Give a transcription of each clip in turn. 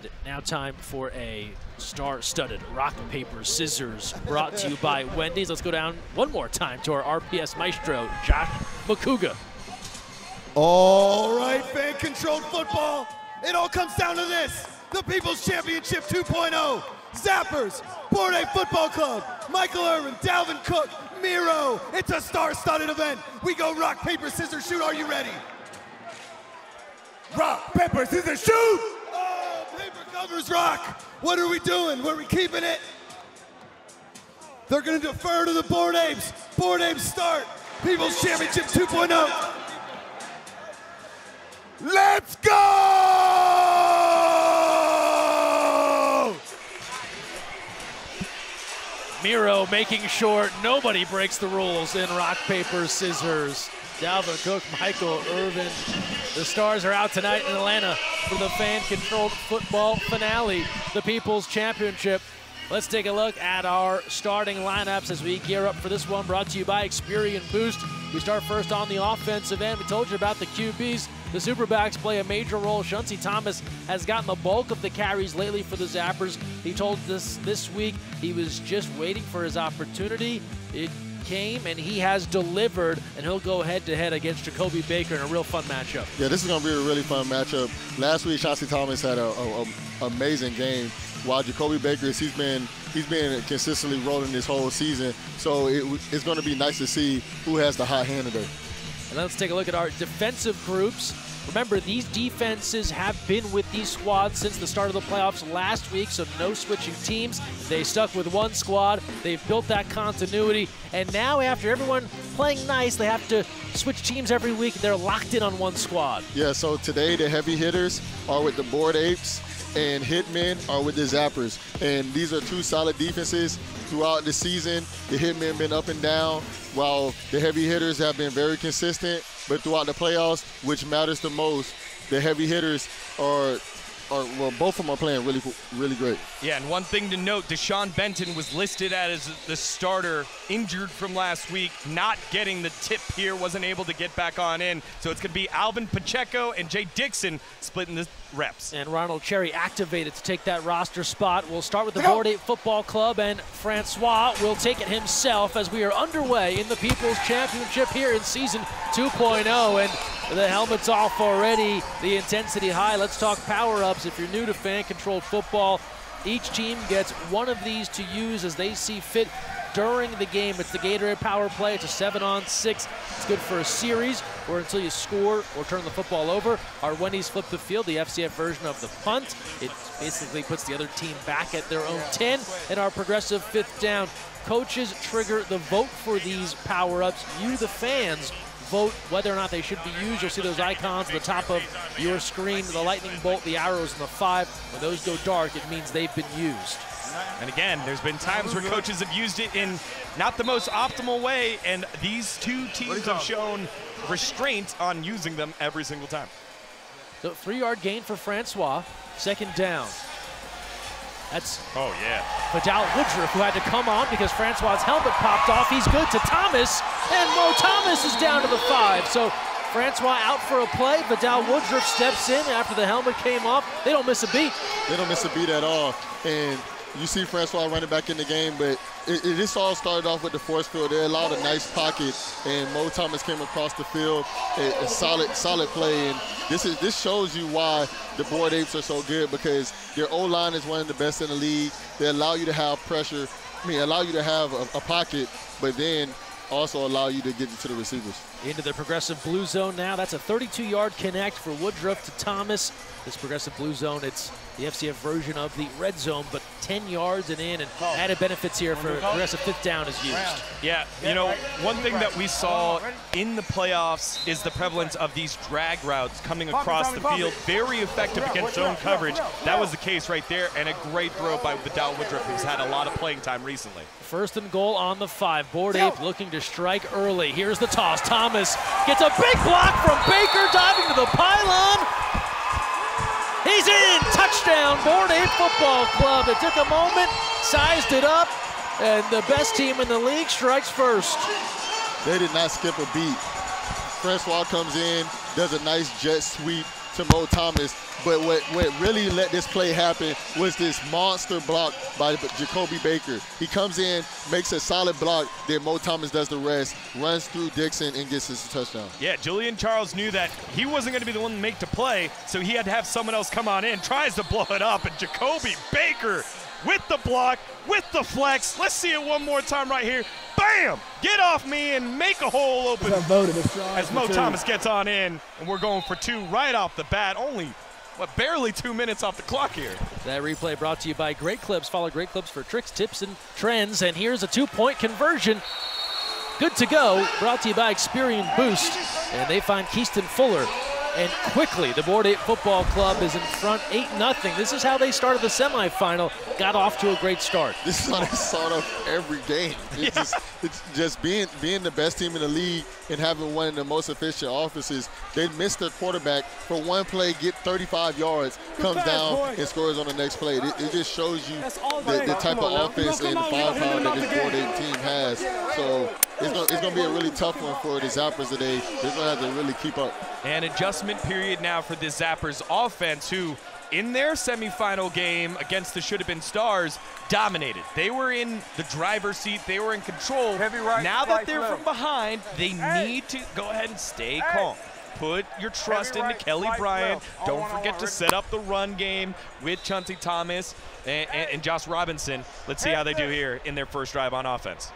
And now time for a star-studded rock, paper, scissors brought to you by Wendy's. Let's go down one more time to our RPS maestro, Josh Macuga. All right, fan-controlled football. It all comes down to this. The People's Championship 2.0. Zappers, Board A Football Club, Michael Irvin, Dalvin Cook, Miro. It's a star-studded event. We go rock, paper, scissors, shoot. Are you ready? Rock, paper, scissors, shoot! Oh, paper covers rock. What are we doing? Are we keeping it? They're going to defer to the Board Apes. Board Apes start. People's Championship 2.0. Let's go! Miro making sure nobody breaks the rules in rock, paper, scissors. Dalvin Cook, Michael Irvin. The Stars are out tonight in Atlanta for the fan-controlled football finale, the People's Championship. Let's take a look at our starting lineups as we gear up for this one, brought to you by Experian Boost. We start first on the offensive end. We told you about the QBs. The Superbacks play a major role. Chauncey Thomas has gotten the bulk of the carries lately for the Zappers. He told us this week he was just waiting for his opportunity. It came, and he has delivered, and he'll go head-to-head against Jacoby Baker in a real fun matchup. Yeah, this is going to be a really fun matchup. Last week, Chauncey Thomas had an amazing game, while Jacoby Baker, he's been consistently rolling this whole season. So it's going to be nice to see who has the hot hand today. And let's take a look at our defensive groups. Remember, these defenses have been with these squads since the start of the playoffs last week, so no switching teams. They stuck with one squad. They've built that continuity. And now, after everyone playing nice, they have to switch teams every week. They're locked in on one squad. Yeah, so today the heavy hitters are with the Board Apes, and Hitmen are with the Zappers. And these are two solid defenses throughout the season. The Hitmen been up and down, while the heavy hitters have been very consistent. But throughout the playoffs, which matters the most, the heavy hitters well, both of them are playing really great. Yeah, and one thing to note, Deshaun Benton was listed as the starter, injured from last week, not getting the tip here, wasn't able to get back on in. So it's going to be Alvin Pacheco and Jay Dixon splitting the reps. And Ronald Cherry activated to take that roster spot. We'll start with the Board 8 Football Club, and Francois will take it himself as we are underway in the People's Championship here in Season 2.0. And the helmet's off already, the intensity high. Let's talk power-ups. If you're new to fan-controlled football, each team gets one of these to use as they see fit during the game. It's the Gatorade Power Play. It's a 7-on-6. It's good for a series or until you score or turn the football over. Our Wendy's Flip the Field, the FCF version of the punt. It basically puts the other team back at their own 10. And our progressive 5th down. Coaches trigger the vote for these power-ups. You, the fans, vote whether or not they should be used. You'll see those icons at the top of your screen, the lightning bolt, the arrows, and the 5. When those go dark, it means they've been used. And again, there's been times where coaches have used it in not the most optimal way, and these two teams have shown restraint on using them every single time. So 3-yard gain for Francois, 2nd down. That's Vidal Woodruff, who had to come on because Francois' helmet popped off. He's good to Thomas, and Mo Thomas is down to the 5. So Francois out for a play. Vidal Woodruff steps in after the helmet came off. They don't miss a beat. They don't miss a beat at all. And you see Francois running back in the game, but this all started off with the force field. They allowed a nice pocket, and Mo Thomas came across the field. A solid play, and this shows you why the Board Apes are so good, because their O-line is one of the best in the league. They allow you to have pressure, allow you to have a pocket, but then also allow you to get to the receivers. Into the progressive blue zone now. That's a 32-yard connect for Woodruff to Thomas. This progressive blue zone, it's the FCF version of the red zone, but 10 yards and in, and added benefits here for progressive 5th down is used. Yeah, you know, one thing that we saw in the playoffs is the prevalence of these drag routes coming across the field. Very effective against zone coverage. That was the case right there, and a great throw by Vidal Woodruff, who's had a lot of playing time recently. 1st and goal on the 5. Board 8 looking to strike early. Here's the toss. Thomas gets a big block from Baker, diving to the pylon. He's in! Touchdown, Board 8 Football Club. It took a moment, sized it up, and the best team in the league strikes first. They did not skip a beat. Francois comes in, does a nice jet sweep, to Mo Thomas. But what really let this play happen was this monster block by Jacoby Baker. He comes in, makes a solid block, then Mo Thomas does the rest, runs through Dixon, and gets his touchdown. Yeah, Julian Charles knew that he wasn't going to be the one to make the play, so he had to have someone else come on in, tries to blow it up, and Jacoby Baker with the block, with the flex. Let's see it one more time right here. Bam! Get off me and make a hole open as Mo Thomas gets on in, and we're going for 2 right off the bat. Only, barely 2 minutes off the clock here. That replay brought to you by Great Clips. Follow Great Clips for tricks, tips, and trends. And here's a 2-point conversion. Good to go. Brought to you by Experian Boost. And they find Keaston Fuller. And quickly, the Board 8 Football Club is in front 8-0. This is how they started the semifinal. Got off to a great start. This is how they start off every game. It's just being the best team in the league and having one of the most efficient offenses. They missed their quarterback for one play, get 35 yards, comes down and scores on the next play. It just shows you the type of offense and the firepower that this Board 8 team has. So it's going to be a really tough one for the Zappers today. They're going to have to really keep up. An adjustment period now for the Zappers offense, who in their semifinal game against the Should-Have-Been Stars dominated. They were in the driver's seat. They were in control. Now that they're from behind, they need to go ahead and stay calm. Put your trust into Kelly Bryant. Don't forget to set up the run game with Chauncey Thomas and Josh Robinson. Let's see how they do here in their first drive on offense.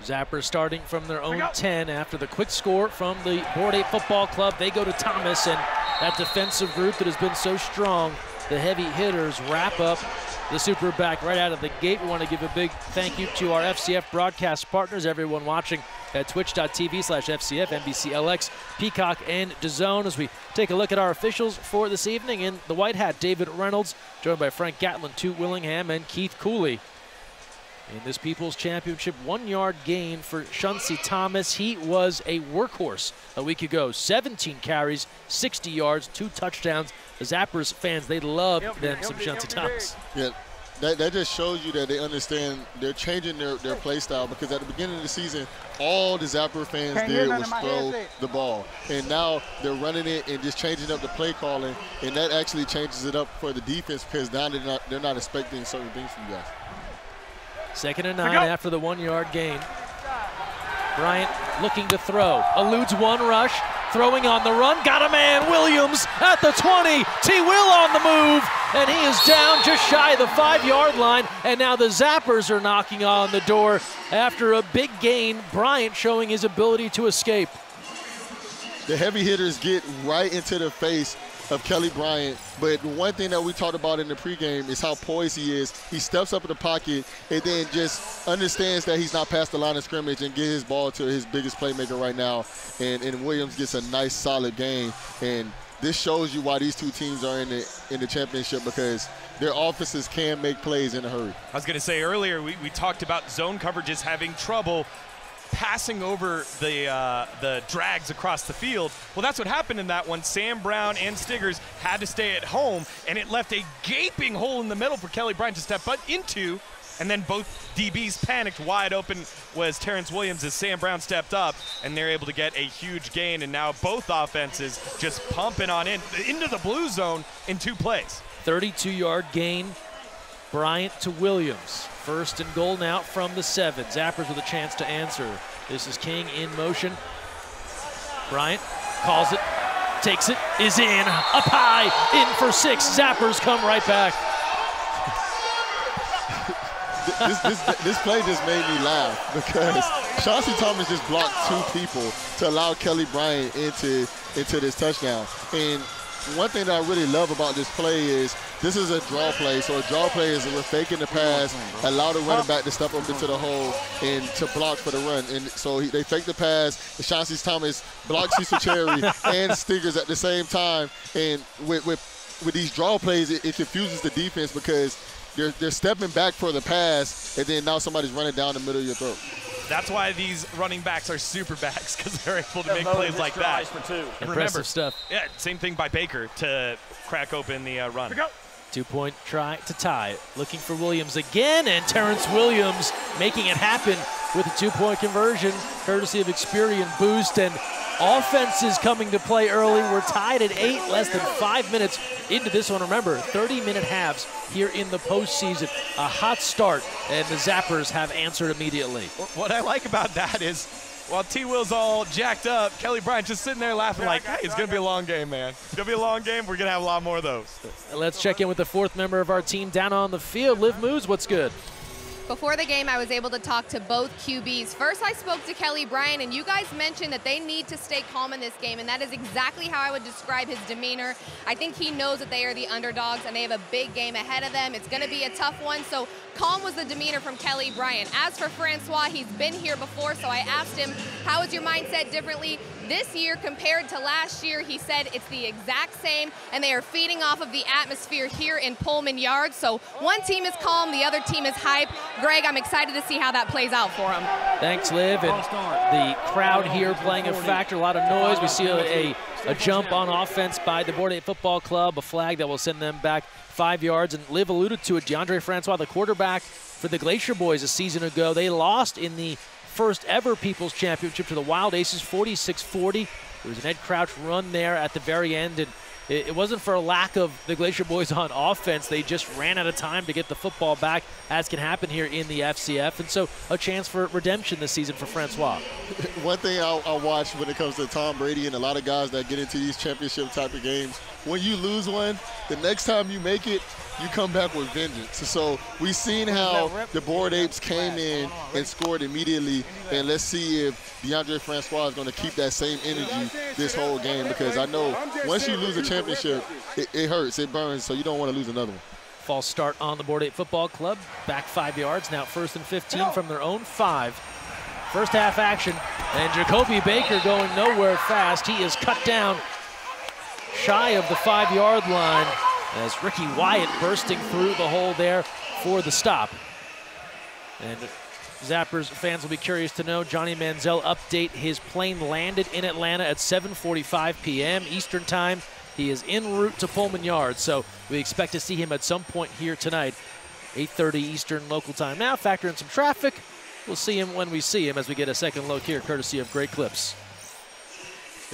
Zappers starting from their own 10 after the quick score from the Board 8 Football Club. They go to Thomas, and that defensive group that has been so strong, the heavy hitters, wrap up the super back right out of the gate. We want to give a big thank you to our FCF broadcast partners, everyone watching at twitch.tv/FCF, NBCLX, Peacock, and DAZN. As we take a look at our officials for this evening, in the white hat, David Reynolds, joined by Frank Gatlin, Toot Willingham, and Keith Cooley. In this People's Championship, 1-yard gain for Chauncey Thomas. He was a workhorse a week ago. 17 carries, 60 yards, 2 touchdowns. The Zappers fans, they love them some Chauncey Thomas. Yeah, that just shows you that they understand they're changing their play style, because at the beginning of the season, all the Zapper fans did was throw the ball. And now they're running it and just changing up the play calling, and that actually changes it up for the defense, because now they're not expecting certain things from you guys. 2nd and 9 after the 1-yard gain. Bryant looking to throw. Eludes one rush. Throwing on the run. Got a man. Williams at the 20. T. Will on the move. And he is down just shy of the 5-yard line. And now the Zappers are knocking on the door after a big gain. Bryant showing his ability to escape. The heavy hitters get right into the face of Kelly Bryant, but one thing that we talked about in the pregame is how poised he is. He steps up in the pocket and then just understands that he's not past the line of scrimmage and get his ball to his biggest playmaker right now. And Williams gets a nice, solid gain. And this shows you why these two teams are in the championship, because their offenses can make plays in a hurry. I was going to say earlier, we talked about zone coverages having trouble passing over the drags across the field. Well, that's what happened in that one. Sam Brown and Stiggers had to stay at home, and it left a gaping hole in the middle for Kelly Bryant to step into, and then both DBs panicked. Wide open was Terrence Williams as Sam Brown stepped up, and they're able to get a huge gain, and now both offenses just pumping on into the blue zone in 2 plays. 32-yard gain, Bryant to Williams. 1st and goal now from the 7. Zappers with a chance to answer. This is King in motion. Bryant calls it, takes it, is in, up high, in for 6. Zappers come right back. This play just made me laugh, because Chauncey Thomas just blocked 2 people to allow Kelly Bryant into this touchdown. And one thing that I really love about this play is this is a draw play. So a draw play is we're faking the pass, allow the running back to step up into the hole and to block for the run. And so they fake the pass, and Chauncey Thomas blocks Cecil Cherry and Stiggers at the same time. And with these draw plays, it confuses the defense, because they're stepping back for the pass, and then now somebody's running down the middle of your throat. That's why these running backs are super backs, because they're able to make plays like that. Impressive remember, stuff. Yeah, same thing by Baker to crack open the run. 2-point try to tie. Looking for Williams again, and Terrence Williams making it happen with a 2-point conversion, courtesy of Experian Boost. And offense is coming to play early. We're tied at 8, less than 5 minutes into this one. Remember, 30-minute halves here in the postseason. A hot start, and the Zappers have answered immediately. What I like about that is, while T-Will's all jacked up, Kelly Bryant just sitting there laughing like, hey, it's going to be a long game, man. It's going to be a long game. We're going to have a lot more of those. Let's check in with the 4th member of our team down on the field. Liv Moos, what's good? Before the game, I was able to talk to both QBs. First, I spoke to Kelly Bryant, and you guys mentioned that they need to stay calm in this game, and that is exactly how I would describe his demeanor. I think he knows that they are the underdogs, and they have a big game ahead of them. It's going to be a tough one, so calm was the demeanor from Kelly Bryant. As for Francois, he's been here before, so I asked him, how is your mindset differently this year compared to last year? He said it's the exact same, and they are feeding off of the atmosphere here in Pullman Yards. So one team is calm, the other team is hype. Greg, I'm excited to see how that plays out for him. Thanks, Liv. And the crowd here playing a factor, a lot of noise. We see a jump on offense by the Board 8 Football Club, a flag that will send them back 5 yards. And Liv alluded to it, Deondre Francois, the quarterback for the Glacier Boys a season ago. They lost in the first ever People's Championship to the Wild Aces, 46-40. There was an Ed Crouch run there at the very end, and it wasn't for a lack of the Glacier Boys on offense. They just ran out of time to get the football back, as can happen here in the FCF. And so a chance for redemption this season for Francois. One thing I watch when it comes to Tom Brady and a lot of guys that get into these championship type of games, when you lose one, the next time you make it, you come back with vengeance. So we've seen how the Bored Apes came in and scored immediately, and let's see if Deondre Francois is going to keep that same energy this whole game, because I know once you lose a championship, it hurts, it burns, so you don't want to lose another one. False start on the Board 8 Football Club. Back 5 yards, now 1st and 15 from their own 5. First half action, and Jacoby Baker going nowhere fast. He is cut down shy of the 5-yard line as Ricky Wyatt bursting through the hole there for the stop. And Zappers fans will be curious to know Johnny Manziel update. His plane landed in Atlanta at 7:45 p.m. Eastern time. He is en route to Pullman Yards, so we expect to see him at some point here tonight, 8:30 Eastern local time. Now factor in some traffic. We'll see him when we see him as we get a second look here, courtesy of Great Clips.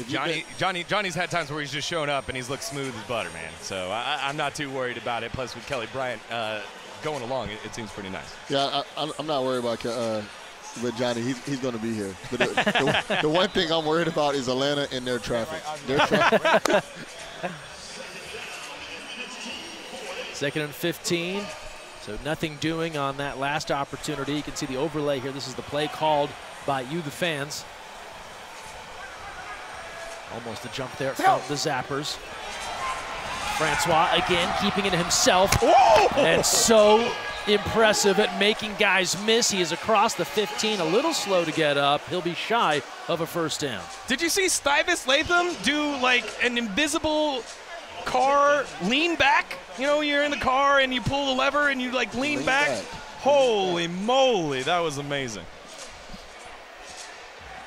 Johnny's had times where he's just shown up and he's looked smooth as butter, man. So I'm not too worried about it. Plus with Kelly Bryant going along, it seems pretty nice. Yeah, I'm not worried about with Johnny. He's going to be here. But the one thing I'm worried about is Atlanta and their traffic. Second and 15. So nothing doing on that last opportunity. You can see the overlay here. This is the play called by you, the fans. Almost a jump there from the Zappers. Francois again keeping it himself. Whoa! And so impressive at making guys miss. He is across the 15, a little slow to get up. He'll be shy of a first down. Did you see Stuyvesant Latham do like an invisible car lean back? You know, you're in the car and you pull the lever and you like lean back. Holy moly, that was amazing.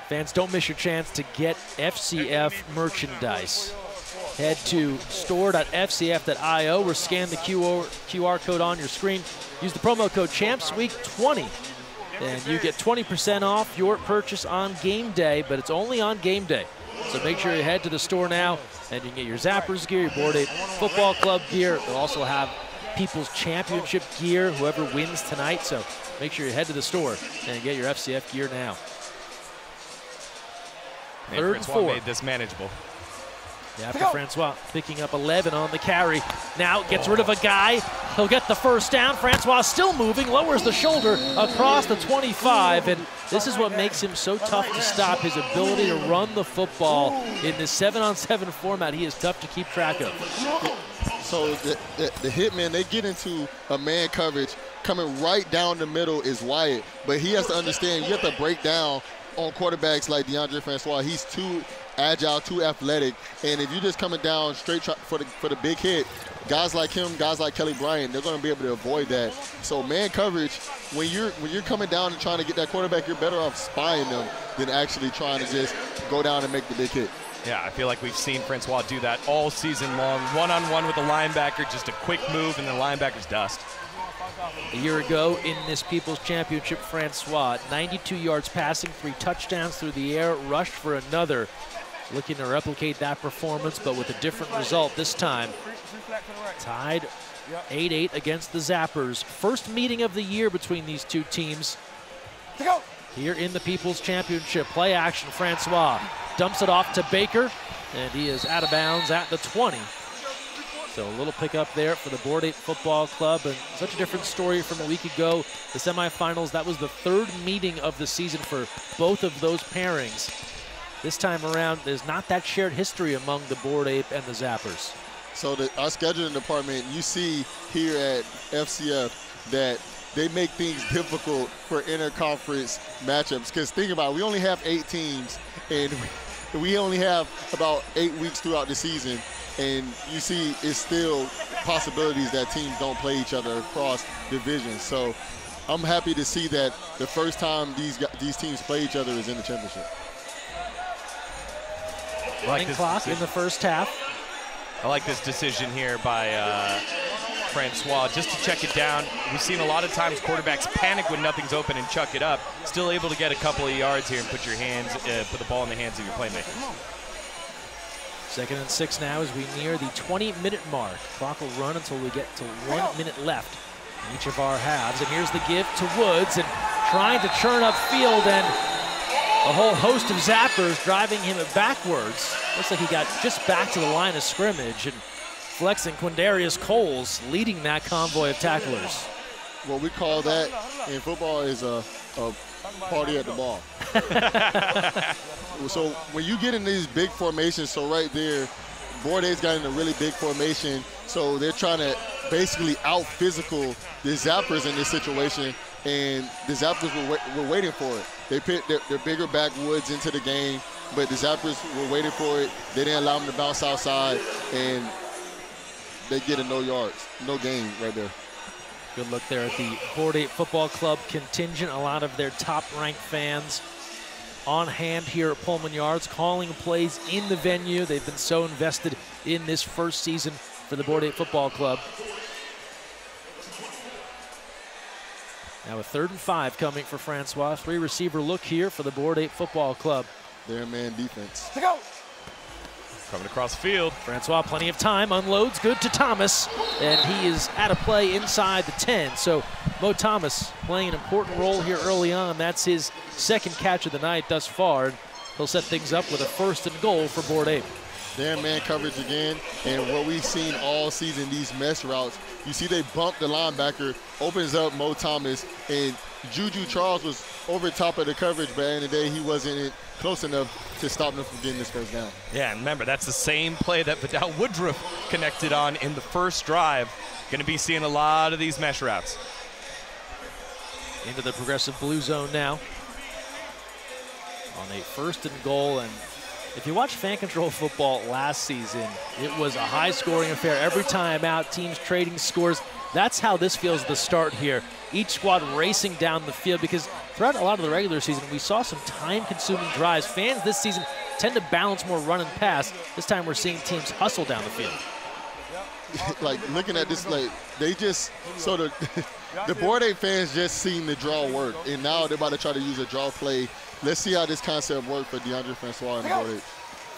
Fans, don't miss your chance to get FCF merchandise. Head to store.fcf.io or scan the QR code on your screen. Use the promo code CHAMPSWEEK20 and you get 20% off your purchase on game day, but it's only on game day. So make sure you head to the store now and you can get your Zappers gear, your Board 8 Football Club gear. They'll also have People's Championship gear, whoever wins tonight. So make sure you head to the store and get your FCF gear now. Third and 4. Made this manageable. Yeah, after Francois picking up 11 on the carry. Now gets rid of a guy. He'll get the first down. Francois still moving, lowers the shoulder across the 25. And this is what makes him so tough to stop, his ability to run the football in this 7-on-7 format. He is tough to keep track of. So the hitmen, they get into a man coverage. Coming right down the middle is Wyatt. But he has to understand, you have to break down on quarterbacks like Deondre Francois. He's too agile, too athletic, and if you're just coming down straight for the big hit, guys like him, guys like Kelly Bryant, they're going to be able to avoid that. So man coverage, when you're coming down and trying to get that quarterback, you're better off spying them than actually trying to just go down and make the big hit. Yeah, I feel like we've seen Francois do that all season long. One-on-one with the linebacker, just a quick move, and the linebacker's dust. A year ago in this People's Championship, Francois, 92 yards passing, 3 touchdowns through the air, rushed for another. Looking to replicate that performance, but with a different result this time. Tied 8-8 against the Zappers. First meeting of the year between these two teams. Here in the People's Championship, play action, Francois dumps it off to Baker, and he is out of bounds at the 20. So a little pickup there for the Board 8 Football Club, and such a different story from a week ago. The semifinals, that was the 3rd meeting of the season for both of those pairings. This time around, there's not that shared history among the Board 8 and the Zappers. So our scheduling department, you see here at FCF that they make things difficult for interconference matchups. Because think about it, we only have 8 teams, and we only have about 8 weeks throughout the season. And you see it's still possibilities that teams don't play each other across divisions. So I'm happy to see that the first time these teams play each other is in the championship. Running clock in the first half. I like this decision here by Francois, just to check it down. We've seen a lot of times quarterbacks panic when nothing's open and chuck it up. Still able to get a couple of yards here and put the ball in the hands of your playmakers. 2nd and 6 now as we near the 20-minute mark. Clock will run until we get to 1 minute left in each of our halves. And here's the give to Woods, and trying to churn up field, and a whole host of Zappers driving him backwards. Looks like he got just back to the line of scrimmage, and flexing Quindarius Coles leading that convoy of tacklers. What we call that in football is a party at the ball. So when you get in these big formations, so right there, Board 8's got in a really big formation, so they're trying to basically out-physical the Zappers in this situation, and the Zappers were waiting for it. They put their bigger back Woods into the game, but the Zappers were waiting for it. They didn't allow them to bounce outside, and they get a no gain right there. Good look there at the Board 8 Football Club contingent. A lot of their top-ranked fans on hand here at Pullman Yards, calling plays in the venue. They've been so invested in this first season for the Board 8 Football Club. Now a 3rd and 5 coming for Francois. 3-receiver look here for the Board 8 Football Club. Their man defense. Coming across the field. Francois, plenty of time, unloads, good to Thomas, and he is out of play inside the 10. So Mo Thomas playing an important role here early on. That's his 2nd catch of the night thus far. He'll set things up with a 1st and goal for Board 8. Their man coverage again, and what we've seen all season, these mesh routes, you see they bump the linebacker, opens up Mo Thomas, and Juju Charles was over top of the coverage, but at the end of the day, he wasn't close enough to stop them from getting this first down. Yeah, and remember, that's the same play that Vidal Woodruff connected on in the first drive. Going to be seeing a lot of these mesh routes. Into the progressive blue zone now. On a 1st and goal, and if you watch fan control football last season, it was a high-scoring affair. Every time out, teams trading scores. That's how this feels at the start here. Each squad racing down the field, because throughout a lot of the regular season, we saw some time-consuming drives. Fans this season tend to balance more run and pass. This time we're seeing teams hustle down the field. Like, looking at this, like, they just sort of, the Board 8 fans just seen the draw work, and now they're about to try to use a draw play. Let's see how this concept works for DeAndre Francois and the Board 8.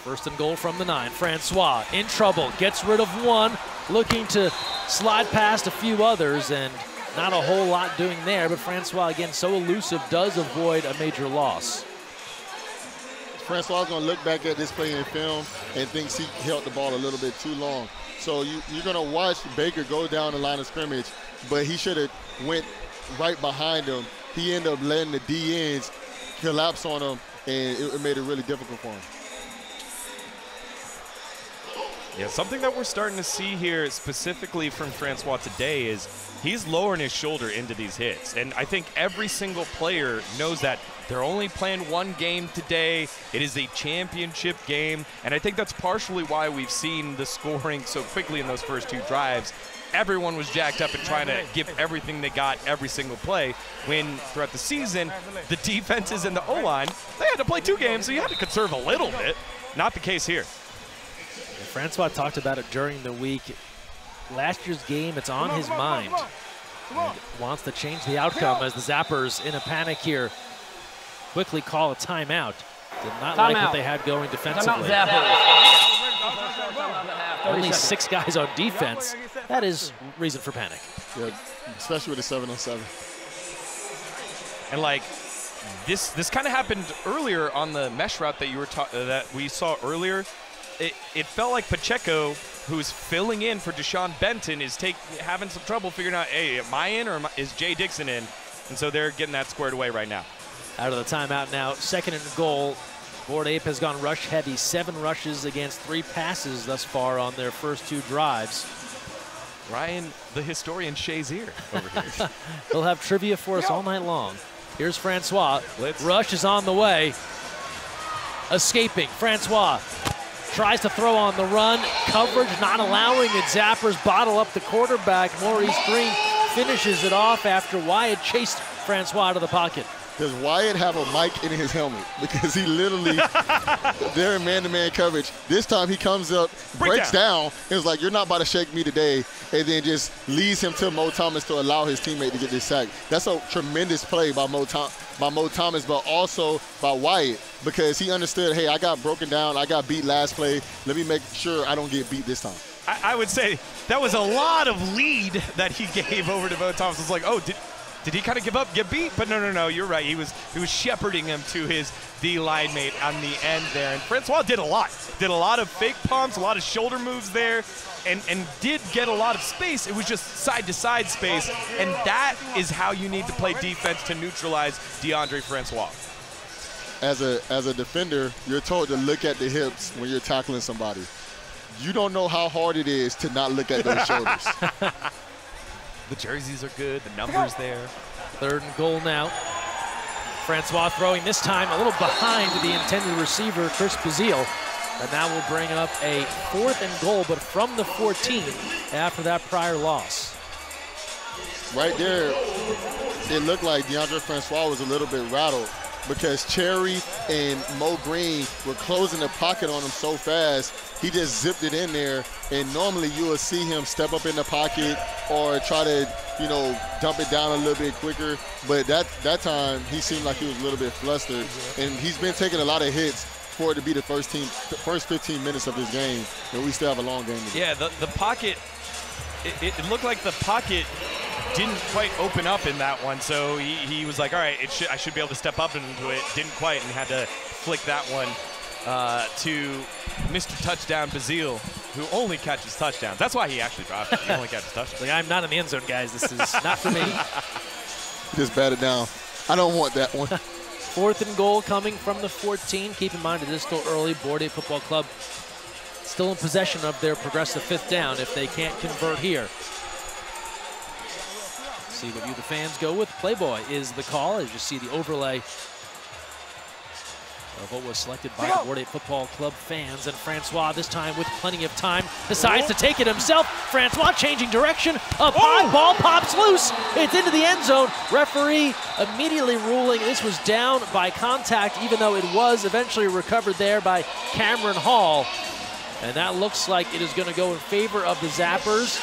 1st and goal from the 9. Francois in trouble, gets rid of one, looking to slide past a few others, and not a whole lot doing there, but Francois, again, so elusive, does avoid a major loss. Francois is going to look back at this play in film and thinks he held the ball a little bit too long. So you're going to watch Baker go down the line of scrimmage, but he should have went right behind him. He ended up letting the D-ends collapse on him, and it made it really difficult for him. Yeah, something that we're starting to see here specifically from Francois today is he's lowering his shoulder into these hits. And I think every single player knows that they're only playing one game today. It is a championship game. And I think that's partially why we've seen the scoring so quickly in those first 2 drives. Everyone was jacked up and trying to give everything they got every single play, when throughout the season, the defenses and the O-line, they had to play 2 games, so you had to conserve a little bit. Not the case here. Francois talked about it during the week. Last year's game, it's on his mind. Wants to change the outcome as the Zappers in a panic here quickly call a timeout. Did not like what they had going defensively. Only 6 guys on defense. That is reason for panic. Yeah, especially with the 7-on-7. And like this kind of happened earlier on the mesh route that you were that we saw earlier. It felt like Pacheco, who's filling in for Deshaun Benton, is having some trouble figuring out, hey, am I in or is Jay Dixon in? And so they're getting that squared away right now. Out of the timeout now, 2nd and goal. Board Ape has gone rush heavy, 7 rushes against 3 passes thus far on their first 2 drives. Ryan, the historian Shazier over here. He'll have trivia for us all night long. Here's Francois. Rush is on the way. Escaping. Francois tries to throw on the run. Coverage not allowing it. Zappers bottle up the quarterback. Maurice Green finishes it off after Wyatt chased Francois to the pocket. Does Wyatt have a mic in his helmet? Because he literally, they're in man-to-man coverage. This time he comes up, breaks down, and is like, you're not about to shake me today, and then just leads him to Mo Thomas to allow his teammate to get this sack. That's a tremendous play by Mo Thomas, but also by Wyatt, because he understood, hey, I got broken down, I got beat last play. Let me make sure I don't get beat this time. I would say that was a lot of lead that he gave over to Mo Thomas. It's like, oh, did he kind of give up, get beat? But no, you're right. He was shepherding him to his D-line mate on the end there. And Francois did a lot. Did a lot of fake pumps, a lot of shoulder moves there, and did get a lot of space. It was just side-to-side space, and that is how you need to play defense to neutralize Deondre Francois. As a defender, you're told to look at the hips when you're tackling somebody. You don't know how hard it is to not look at those shoulders. The jerseys are good, the numbers there. 3rd and goal now. Francois throwing this time a little behind the intended receiver, Chris Bazile. And that will bring up a 4th and goal, but from the 14 after that prior loss. Right there, it looked like Deondre Francois was a little bit rattled because Cherry and Mo Green were closing the pocket on him so fast, he just zipped it in there, and normally you will see him step up in the pocket or try to, dump it down a little bit quicker, but that time he seemed like he was a little bit flustered, and he's been taking a lot of hits for it to be the first 15 minutes of this game, and we still have a long game to go. Yeah, the pocket, it looked like the pocket didn't quite open up in that one, so he was like, all right, I should be able to step up into it. Didn't quite, and had to flick that one to Mr. Touchdown Bazile, who only catches touchdowns. That's why he actually dropped it. He only catches touchdowns. Like, I'm not in the end zone, guys. This is not for me. Just bat it down. I don't want that one. 4th and goal coming from the 14. Keep in mind it is still early. Board Ape Football Club still in possession of their progressive 5th down if they can't convert here. See what you, the fans, go with. Playboy is the call, as you see the overlay of what was selected by the Board Ape Football Club fans. And Francois, this time with plenty of time, decides to take it himself. Francois changing direction. Up high, ball pops loose. It's into the end zone. Referee immediately ruling this was down by contact, even though it was eventually recovered there by Cameron Hall. And that looks like it is going to go in favor of the Zappers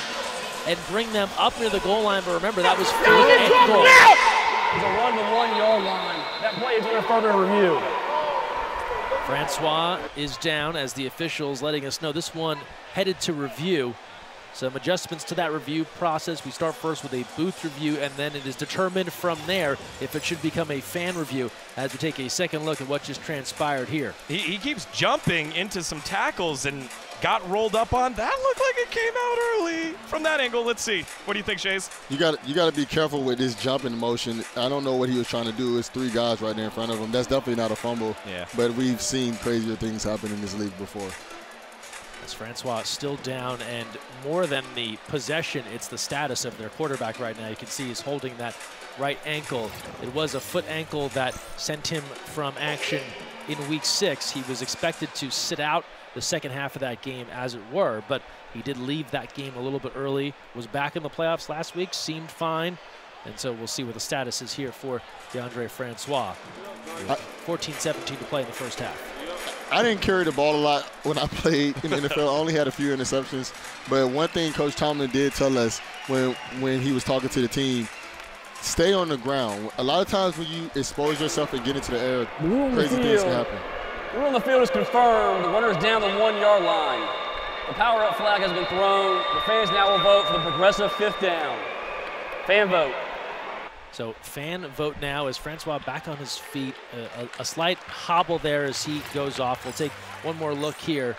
and bring them up near the goal line. But remember, that was 4th and goal. It's a 1-to-1 yard line. That play is under further review. Francois is down as the officials letting us know this one headed to review. Some adjustments to that review process. We start first with a booth review, and then it is determined from there if it should become a fan review as we take a second look at what just transpired here. He keeps jumping into some tackles and got rolled up on. That looked like it came out early. From that angle, let's see. What do you think, Shays? You got to be careful with this jumping motion. I don't know what he was trying to do. It's 3 guys right there in front of him. That's definitely not a fumble. Yeah. But we've seen crazier things happen in this league before. As Francois is still down, and more than the possession, it's the status of their quarterback right now. You can see he's holding that right ankle. It was a foot ankle that sent him from action in week 6. He was expected to sit out the second half of that game, as it were, but he did leave that game a little bit early, was back in the playoffs last week, seemed fine, and so we'll see what the status is here for Deondre Francois. 14-17 to play in the first half. I didn't carry the ball a lot when I played in the NFL. I only had a few interceptions. But one thing Coach Tomlin did tell us, when he was talking to the team. Stay on the ground. A lot of times when you expose yourself and get into the air, crazy things can happen. The rule on the field is confirmed. The runner is down the 1-yard line. The power-up flag has been thrown. The fans now will vote for the progressive 5th down. Fan vote. So fan vote now as Francois back on his feet. A slight hobble there as he goes off. We'll take one more look here.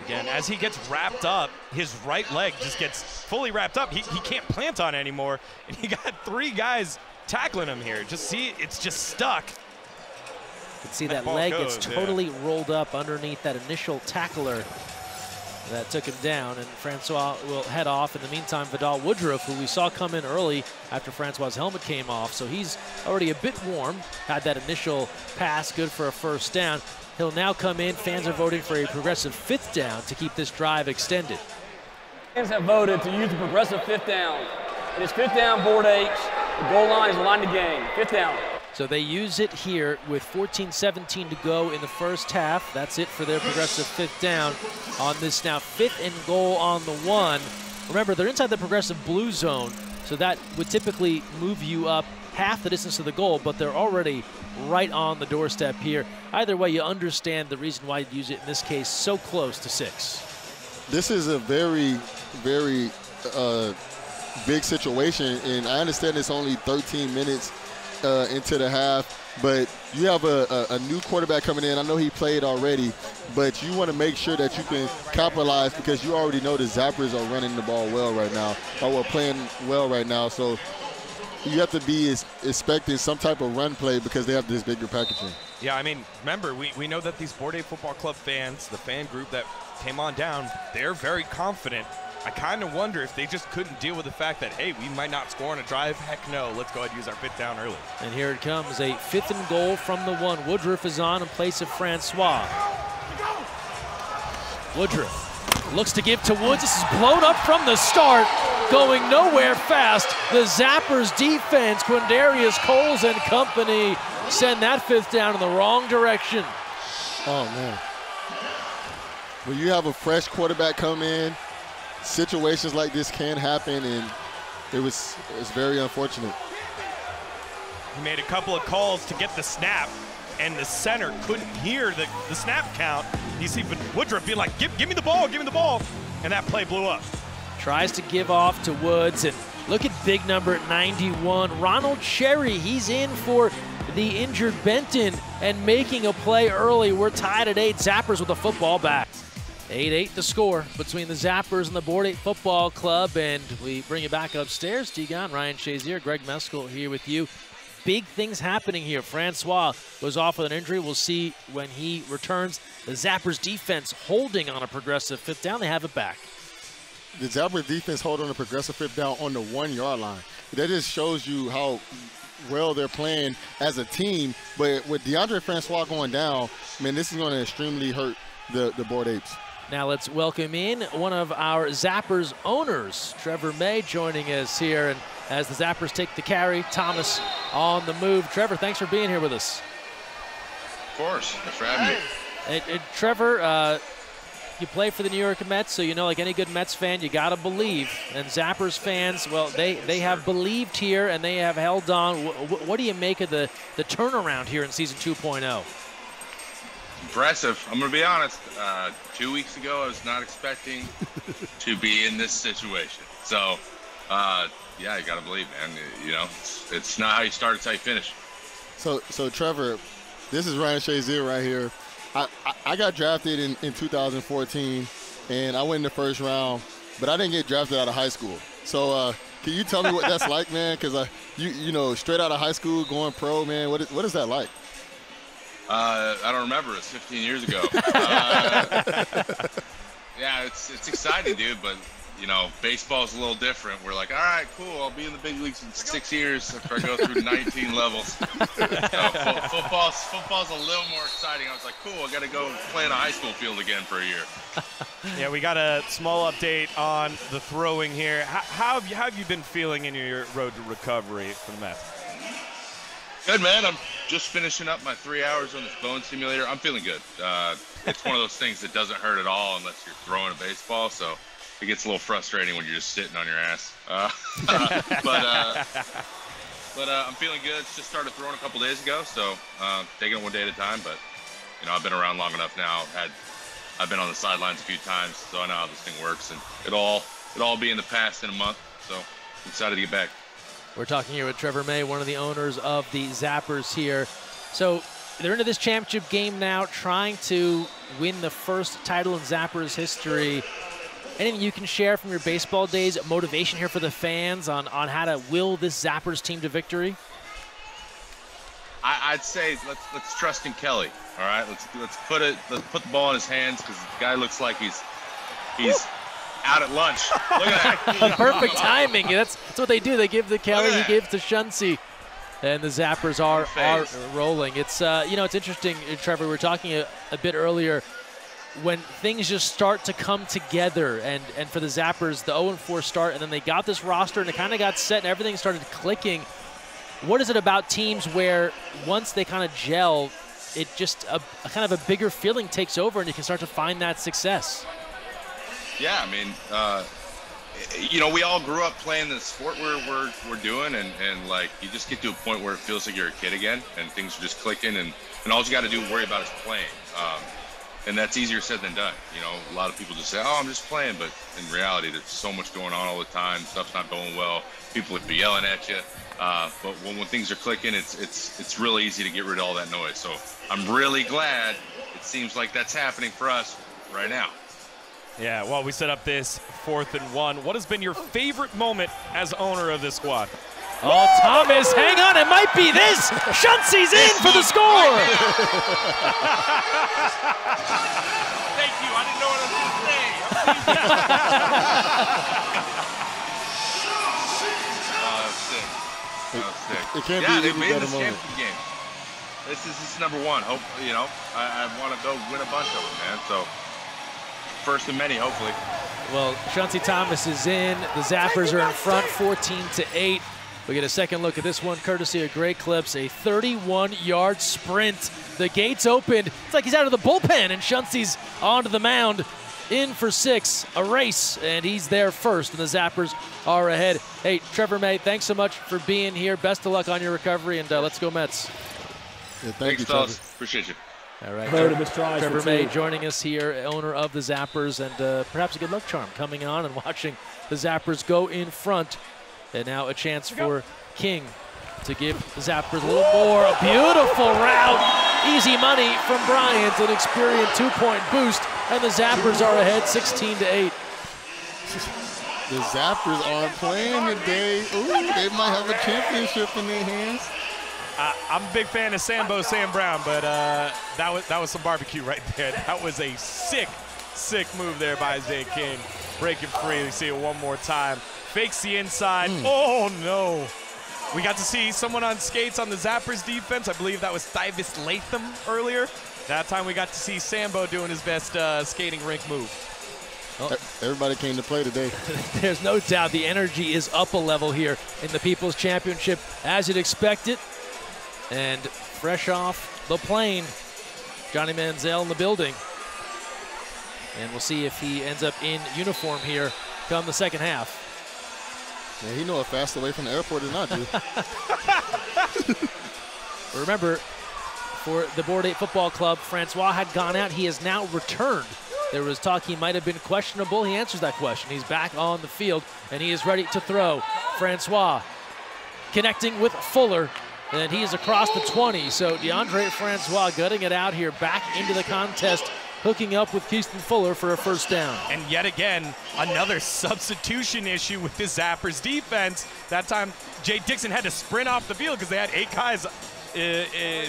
Again, as he gets wrapped up, his right leg just gets fully wrapped up. He can't plant on it anymore. And you got 3 guys tackling him here. Just see, it's just stuck. You can see that leg gets totally rolled up underneath that initial tackler that took him down, and Francois will head off. In the meantime, Vidal Woodruff, who we saw come in early after Francois' helmet came off, so he's already a bit warm, had that initial pass, good for a first down. He'll now come in. Fans are voting for a progressive 5th down to keep this drive extended. Fans have voted to use the progressive 5th down. It is 5th down, board H. The goal line is the line to gain. 5th down. So they use it here with 14-17 to go in the first half. That's it for their progressive 5th down on this now 5th and goal on the 1. Remember, they're inside the progressive blue zone, so that would typically move you up half the distance to the goal, but they're already right on the doorstep here. Either way, you understand the reason why you'd use it in this case so close to 6. This is a very, very big situation, and I understand it's only 13 minutes into the half, but you have a new quarterback coming in. I know he played already, but you want to make sure that you can capitalize because you already know the Zappers are running the ball well right now, or playing well right now. So you have to be expecting some type of run play because they have this bigger packaging. Yeah, I mean, remember, we know that these Board A Football Club fans, the fan group that came on down, they're very confident. I kind of wonder if they just couldn't deal with the fact that, hey, we might not score on a drive. Heck no, let's go ahead and use our 5th down early. And here it comes, a 5th and goal from the 1. Woodruff is on in place of Francois. Woodruff looks to give to Woods. This is blown up from the start, going nowhere fast. The Zappers defense, Quindarius Coles and company, send that 5th down in the wrong direction. Oh, man. When you have a fresh quarterback come in, situations like this can happen, and it's very unfortunate. He made a couple of calls to get the snap, and the center couldn't hear the snap count. You see Woodruff being like, give me the ball, and that play blew up. Tries to give off to Woods, and look at big number 91, Ronald Cherry. He's in for the injured Benton and making a play early. We're tied at 8, Zappers with the football back. 8-8 the score between the Zappers and the Board 8 Football Club, and we bring you back upstairs. Degon, Ryan Shazier, Greg Meskel here with you. Big things happening here. Francois was off with an injury. We'll see when he returns. The Zappers defense holding on a progressive 5th down. They have it back. The Zappers defense hold on a progressive 5th down on the 1-yard line. That just shows you how well they're playing as a team. But with DeAndre Francois going down, man, this is going to extremely hurt the Board Apes. Now let's welcome in one of our Zappers owners, Trevor May, joining us here. And as the Zappers take the carry, Thomas on the move. Trevor, thanks for being here with us. Of course, thanks for having me. Trevor, you play for the New York Mets, so you know, like any good Mets fan, you gotta believe. And Zappers fans, well, they have believed here and they have held on. What do you make of the turnaround here in season 2.0? Impressive. I'm going to be honest. 2 weeks ago, I was not expecting to be in this situation. So, yeah, you got to believe, man. You know, it's not how you start, it's how you finish. So Trevor, this is Ryan Shazier right here. I got drafted in 2014, and I went in the first round, but I didn't get drafted out of high school. So can you tell me what that's like, man? Because, you know, straight out of high school, going pro, man, what is that like? I don't remember. It's 15 years ago. Yeah, it's exciting, dude. But you know, baseball's a little different. We're like, all right, cool. I'll be in the big leagues in 6 years after I go through 19 levels. Football's a little more exciting. I was like, cool. I got to go play in a high school field again for a year. Yeah, we got a small update on the throwing here. How have you been feeling in your road to recovery from that? Good, man. I'm just finishing up my 3 hours on this bone simulator. I'm feeling good. It's one of those things that doesn't hurt at all unless you're throwing a baseball. So it gets a little frustrating when you're just sitting on your ass. But I'm feeling good. Just started throwing a couple days ago, so taking it one day at a time. But you know, I've been around long enough now. I've been on the sidelines a few times, so I know how this thing works, and it'll all be in the past in a month. So I'm excited to get back. We're talking here with Trevor May, one of the owners of the Zappers here. So they're into this championship game now, trying to win the first title in Zappers history. Anything you can share from your baseball days, motivation here for the fans on how to will this Zappers team to victory? I'd say let's trust in Kelly. All right, let's put the ball in his hands, because the guy looks like he's out at lunch. Look at that. Perfect timing. That's what they do. They give to Kelly, he gives to Shunsi, and the Zappers are rolling. It's you know, it's interesting, Trevor. We were talking a bit earlier, when things just start to come together, and for the Zappers, the 0-4 start, and then they got this roster, and it kind of got set, and everything started clicking. What is it about teams where once they kind of gel, it just a kind of a bigger feeling takes over, and you can start to find that success? Yeah, I mean, you know, we all grew up playing the sport we're doing, and like, you just get to a point where it feels like you're a kid again, and things are just clicking, and all you got to do worry about is playing. And that's easier said than done. You know, a lot of people just say, oh, I'm just playing, but in reality, there's so much going on all the time. Stuff's not going well. People would be yelling at you. But when things are clicking, it's really easy to get rid of all that noise. So I'm really glad it seems like that's happening for us right now. Yeah, well, we set up this 4th and 1. What has been your favorite moment as owner of this squad? Oh, Thomas, hang on, it might be this. Shunsi's in for the score. Thank you, I didn't know what I was going to say. That was sick. It can't be any better moment. Game. This is number one. Hope, you know, I want to go win a bunch of them, man. So first of many, hopefully. Well, Shunsi Thomas is in. The Zappers are in front, 14-8. We get a second look at this one, courtesy of Great Clips, a 31-yard sprint. The gates opened. It's like he's out of the bullpen, and Shunsi's onto the mound, in for 6, a race, and he's there first, and the Zappers are ahead. Hey, Trevor May, thanks so much for being here. Best of luck on your recovery, and let's go Mets. Yeah, thanks, you, fellas. Appreciate you. All right, Trevor May joining us here, owner of the Zappers, and perhaps a good luck charm coming on and watching the Zappers go in front. And now a chance for King to give the Zappers a little more. A beautiful route. Easy money from Bryant, an Experian 2-point boost, and the Zappers are ahead 16-8. The Zappers aren't playing today. Ooh, they might have a championship in their hands. I'm a big fan of Sambo Sam Brown, but that was some barbecue right there. That was a sick move there by Isaiah King. Breaking free. We see it one more time. Fakes the inside. Oh, no. We got to see someone on skates on the Zappers defense. I believe that was Thyvis Latham earlier. That time we got to see Sambo doing his best skating rink move. Oh. Everybody came to play today. There's no doubt the energy is up a level here in the People's Championship, as you'd expect it. And fresh off the plane, Johnny Manziel in the building. And we'll see if he ends up in uniform here come the second half. Yeah, he know a faster way from the airport than I do. Remember, for the Board 8 Football Club, Francois had gone out. He has now returned. There was talk he might have been questionable. He answers that question. He's back on the field, and he is ready to throw. Francois connecting with Fuller, and he is across the 20. So DeAndre Francois gutting it out here, back into the contest, hooking up with Keaston Fuller for a first down. And yet again, another substitution issue with the Zappers defense. That time, Jay Dixon had to sprint off the field because they had 8 guys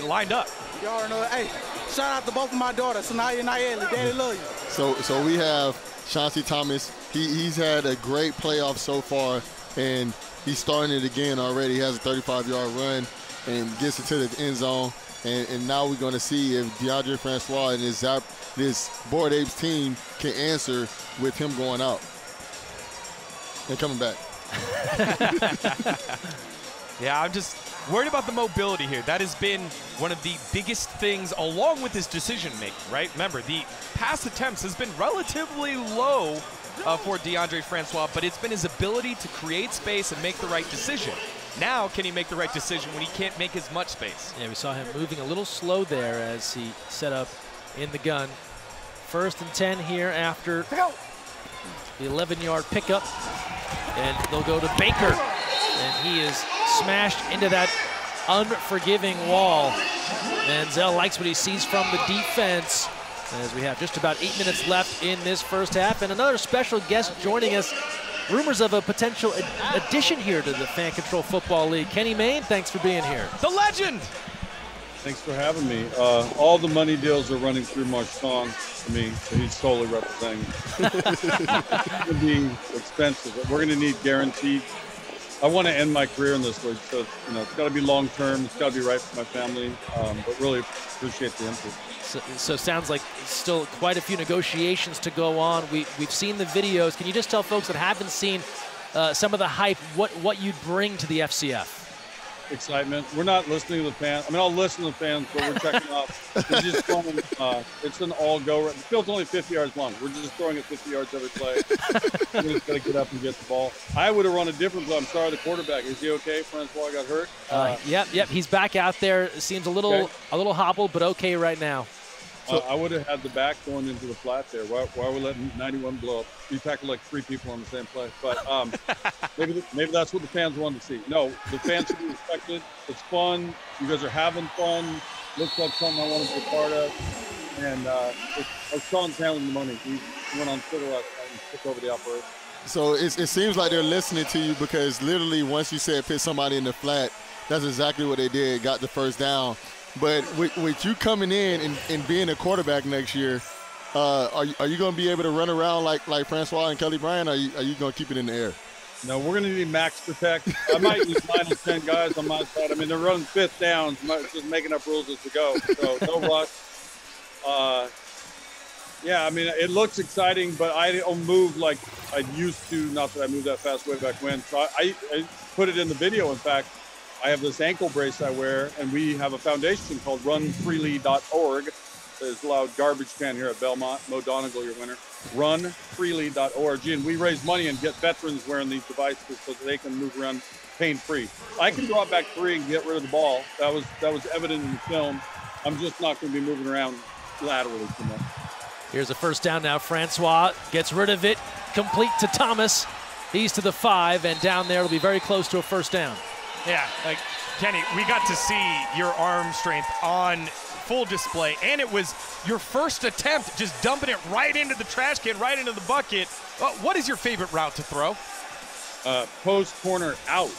lined up. You already know, hey, shout out to both of my daughters, Sanaya and Nayeli. Daddy love you. So we have Shunsi Thomas. He's had a great playoff so far, and he's starting it again already. He has a 35-yard run and gets it to the end zone. And now we're going to see if DeAndre Francois and this Board Apes team can answer with him going out and coming back. Yeah, I'm just worried about the mobility here. That has been one of the biggest things along with his decision making, right? Remember, the pass attempts has been relatively low for DeAndre Francois, but it's been his ability to create space and make the right decision. Now, can he make the right decision when he can't make as much space? Yeah, we saw him moving a little slow there as he set up in the gun. 1st and 10 here after the 11-yard pickup. And they'll go to Baker. And he is smashed into that unforgiving wall. Manziel likes what he sees from the defense as we have just about 8 minutes left in this first half. And another special guest joining us. Rumors of a potential addition here to the Fan Control Football League. Kenny Mayne, thanks for being here. The legend! Thanks for having me. All the money deals are running through Marshawn to me, so he's totally representing. It's going to be expensive. We're going to need guaranteed. I want to end my career in this league, so it's got to be long term. It's got to be right for my family. But really appreciate the interest. So sounds like still quite a few negotiations to go on. We've seen the videos. Can you just tell folks that haven't seen some of the hype what you'd bring to the FCF? Excitement. We're not listening to the fans. I mean, I'll listen to the fans, but we're checking out. It's just going. It's an all-go. The field's only 50 yards long. We're just throwing it 50 yards every play. We're just going to get up and get the ball. I would have run a different play. I'm sorry, the quarterback. Is he okay? Francois got hurt. Yep. He's back out there. Seems a little hobbled, but okay right now. I would have had the back going into the flat there. Why are we letting 91 blow up? We tackled like 3 people on the same play. But maybe that's what the fans wanted to see. No, the fans should be respected. It's fun. You guys are having fun. Looks like something I want to be a part of. And Sean's handling the money. He went on Twitter last night and took over the operation. So it seems like they're listening to you because literally once you said put somebody in the flat, that's exactly what they did, got the first down. But with you coming in and being a quarterback next year, are you going to be able to run around like Francois and Kelly Bryant, or are you going to keep it in the air? No, we're going to need max protect. I might use 9 or 10 guys on my side. I mean, they're running 5th downs, just making up rules as we go. So no rush. Yeah, I mean, it looks exciting, but I don't move like I used to. Not that I moved that fast way back when. So I put it in the video, in fact. I have this ankle brace I wear, and we have a foundation called runfreely.org. There's a loud garbage can here at Belmont. Mo Donegal, your winner. Runfreely.org. And we raise money and get veterans wearing these devices so that they can move around pain-free. I can drop back 3 and get rid of the ball. That was evident in the film. I'm just not going to be moving around laterally too much. Here's a first down now. Francois gets rid of it. Complete to Thomas. He's to the 5, and down there it'll be very close to a first down. Yeah, like Kenny, we got to see your arm strength on full display, and it was your first attempt, just dumping it right into the trash can, right into the bucket. What is your favorite route to throw? Post corner out.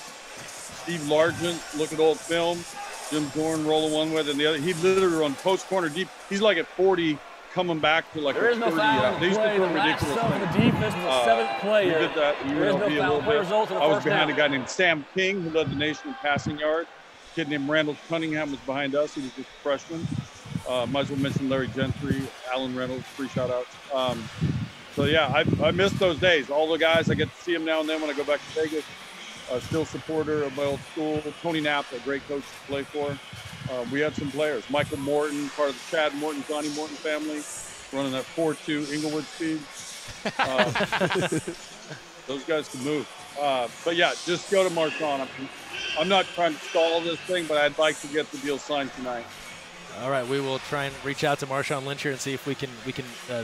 Steve Largent, look at old film. Jim Zorn rolling one way and the other. He literally run post corner deep. He's like at 40, coming back to like there is no foul. They used to throw ridiculous things. The defense was the 7th player. You did that. There is no foul. Play results in the I was first behind down. a guy named Sam King, who led the nation in passing yards. A kid named Randall Cunningham was behind us. He was just a freshman. Might as well mention Larry Gentry, Alan Reynolds, 3 shout-outs. So, yeah, I miss those days. All the guys, I get to see them now and then when I go back to Vegas. Still supporter of my old school. Tony Knapp, a great coach to play for. We had some players. Michael Morton, part of the Chad Morton, Johnny Morton family, running that 4.2 Inglewood speed. Those guys can move. But, yeah, just go to Marshawn. I'm not trying to stall this thing, but I'd like to get the deal signed tonight. All right, we will try and reach out to Marshawn Lynch here and see if we can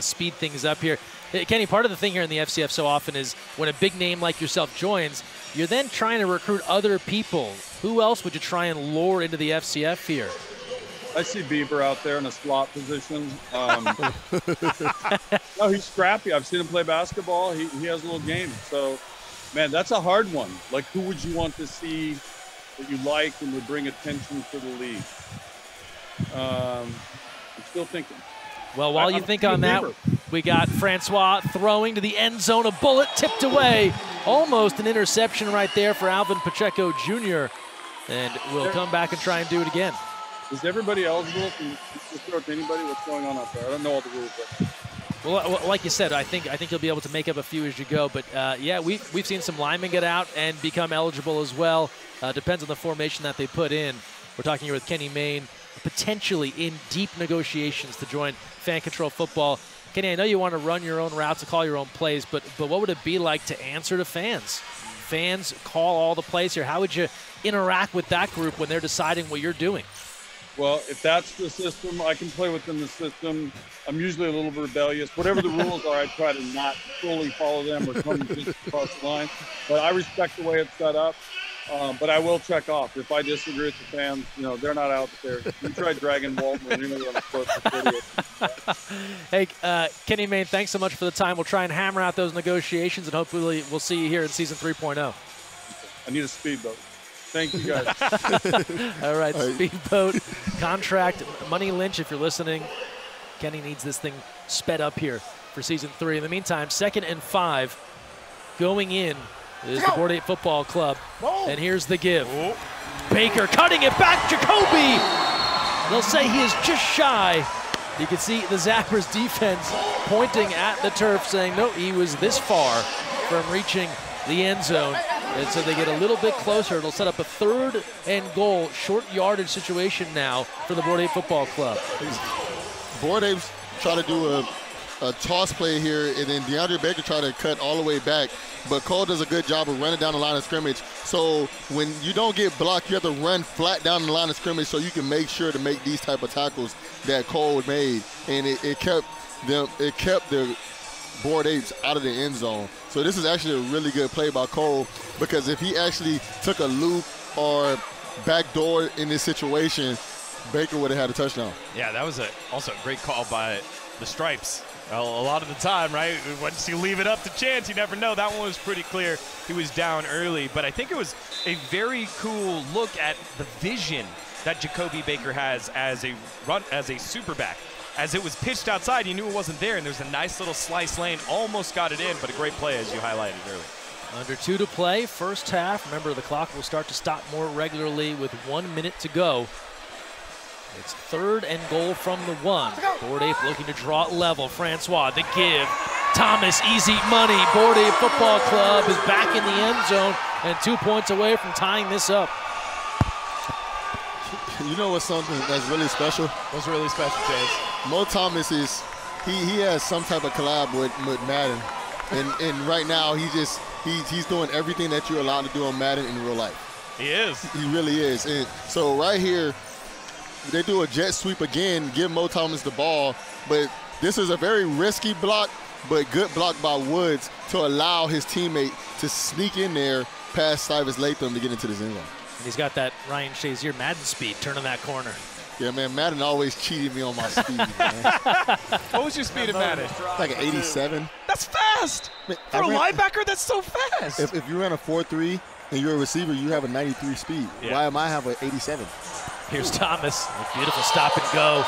speed things up here. Kenny, part of the thing here in the FCF so often is when a big name like yourself joins, you're then trying to recruit other people. Who else would you try and lure into the FCF here? I see Bieber out there in a slot position. No, he's scrappy. I've seen him play basketball. He has a little game. So, man, that's a hard one. Like, who would you want to see that you like and would bring attention to the league? I'm still thinking. Well, while you think on that, we got Francois throwing to the end zone, a bullet tipped away. Almost an interception right there for Alvin Pacheco Jr. And we'll come back and try and do it again. Is everybody eligible? Can you throw it to anybody? What's going on out there? I don't know all the rules. But. Well, like you said, I think you'll be able to make up a few as you go. But, yeah, we've seen some linemen get out and become eligible as well. Depends on the formation that they put in. We're talking here with Kenny Mayne, potentially in deep negotiations to join Fan Control Football. Kenny, I know you want to run your own routes and call your own plays, but what would it be like to answer to fans? Fans call all the plays here. How would you interact with that group when they're deciding what you're doing? Well, if that's the system, I can play within the system. I'm usually a little rebellious. Whatever the rules are, I try to not fully follow them or come just across the line. But I respect the way it's set up. But I will check off. If I disagree with the fans, they're not out there. You try dragging Walton or anyone on the court for 38. Hey, Kenny Mayne, thanks so much for the time. We'll try and hammer out those negotiations, and hopefully we'll see you here in season 3.0. I need a speedboat. Thank you, guys. All right, speedboat, contract, Money Lynch, if you're listening. Kenny needs this thing sped up here for season 3. In the meantime, 2nd and 5 going in is the Board 8 Football Club. And here's the give. Baker cutting it back, Jacoby! They'll say he is just shy. You can see the Zappers defense pointing at the turf saying, no, he was this far from reaching the end zone. And so they get a little bit closer. It'll set up a 3rd and goal, short yardage situation now for the Board 8 Football Club. Board 8's try to do a toss play here, and then DeAndre Baker tried to cut all the way back, but Cole does a good job of running down the line of scrimmage. So when you don't get blocked, you have to run flat down the line of scrimmage so you can make sure to make these type of tackles that Cole made, and it kept the Board 8s out of the end zone. So this is actually a really good play by Cole, because if he actually took a loop or backdoor in this situation, Baker would have had a touchdown. Yeah, that was also a great call by the Stripes. Well, a lot of the time, right, once you leave it up to chance, you never know. That one was pretty clear. He was down early, but I think it was a very cool look at the vision that Jacoby Baker has as a super back. As it was pitched outside, you knew it wasn't there, and there's a nice little slice lane. Almost got it in, but a great play, as you highlighted earlier. Under 2 to play, first half. Remember, the clock will start to stop more regularly with 1 minute to go. It's 3rd and goal from the 1. Board 8 looking to draw it level. Francois, the give. Thomas, easy money. Board 8 Football Club is back in the end zone and 2 points away from tying this up. You know what's something that's really special? What's really special, Chase? Mo Thomas he has some type of collab with Madden, and right now he's doing everything that you're allowed to do on Madden in real life. He is. He really is. And so right here, they do a jet sweep again, give Mo Thomas the ball, but this is a very risky block, but good block by Woods to allow his teammate to sneak in there past Cyrus Latham to get into the end zone. And he's got that Ryan Shazier Madden speed turning that corner. Yeah, man, Madden always cheated me on my speed, man. What was your speed in Madden? Like an 87. That's fast! Man, For a linebacker, that's so fast! If you ran a 4.3 and you're a receiver, you have a 93 speed. Yeah. Why am I have an 87? Here's Thomas. A beautiful stop and go.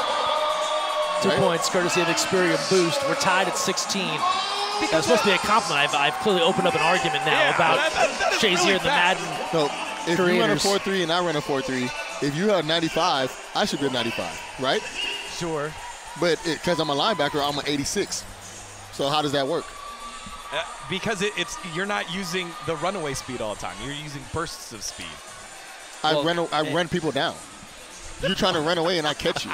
2 points courtesy of Xperia Boost. We're tied at 16. That's supposed to be a compliment. I've clearly opened up an argument now about Shazier really and the Madden. No, if creators. you run a 4.3 and I run a 4.3, if you have 95, I should be a 95, right? Sure. But because I'm a linebacker, I'm an 86. So how does that work? Because you're not using the runaway speed all the time. You're using bursts of speed. I run people down. You're trying to run away and I catch you.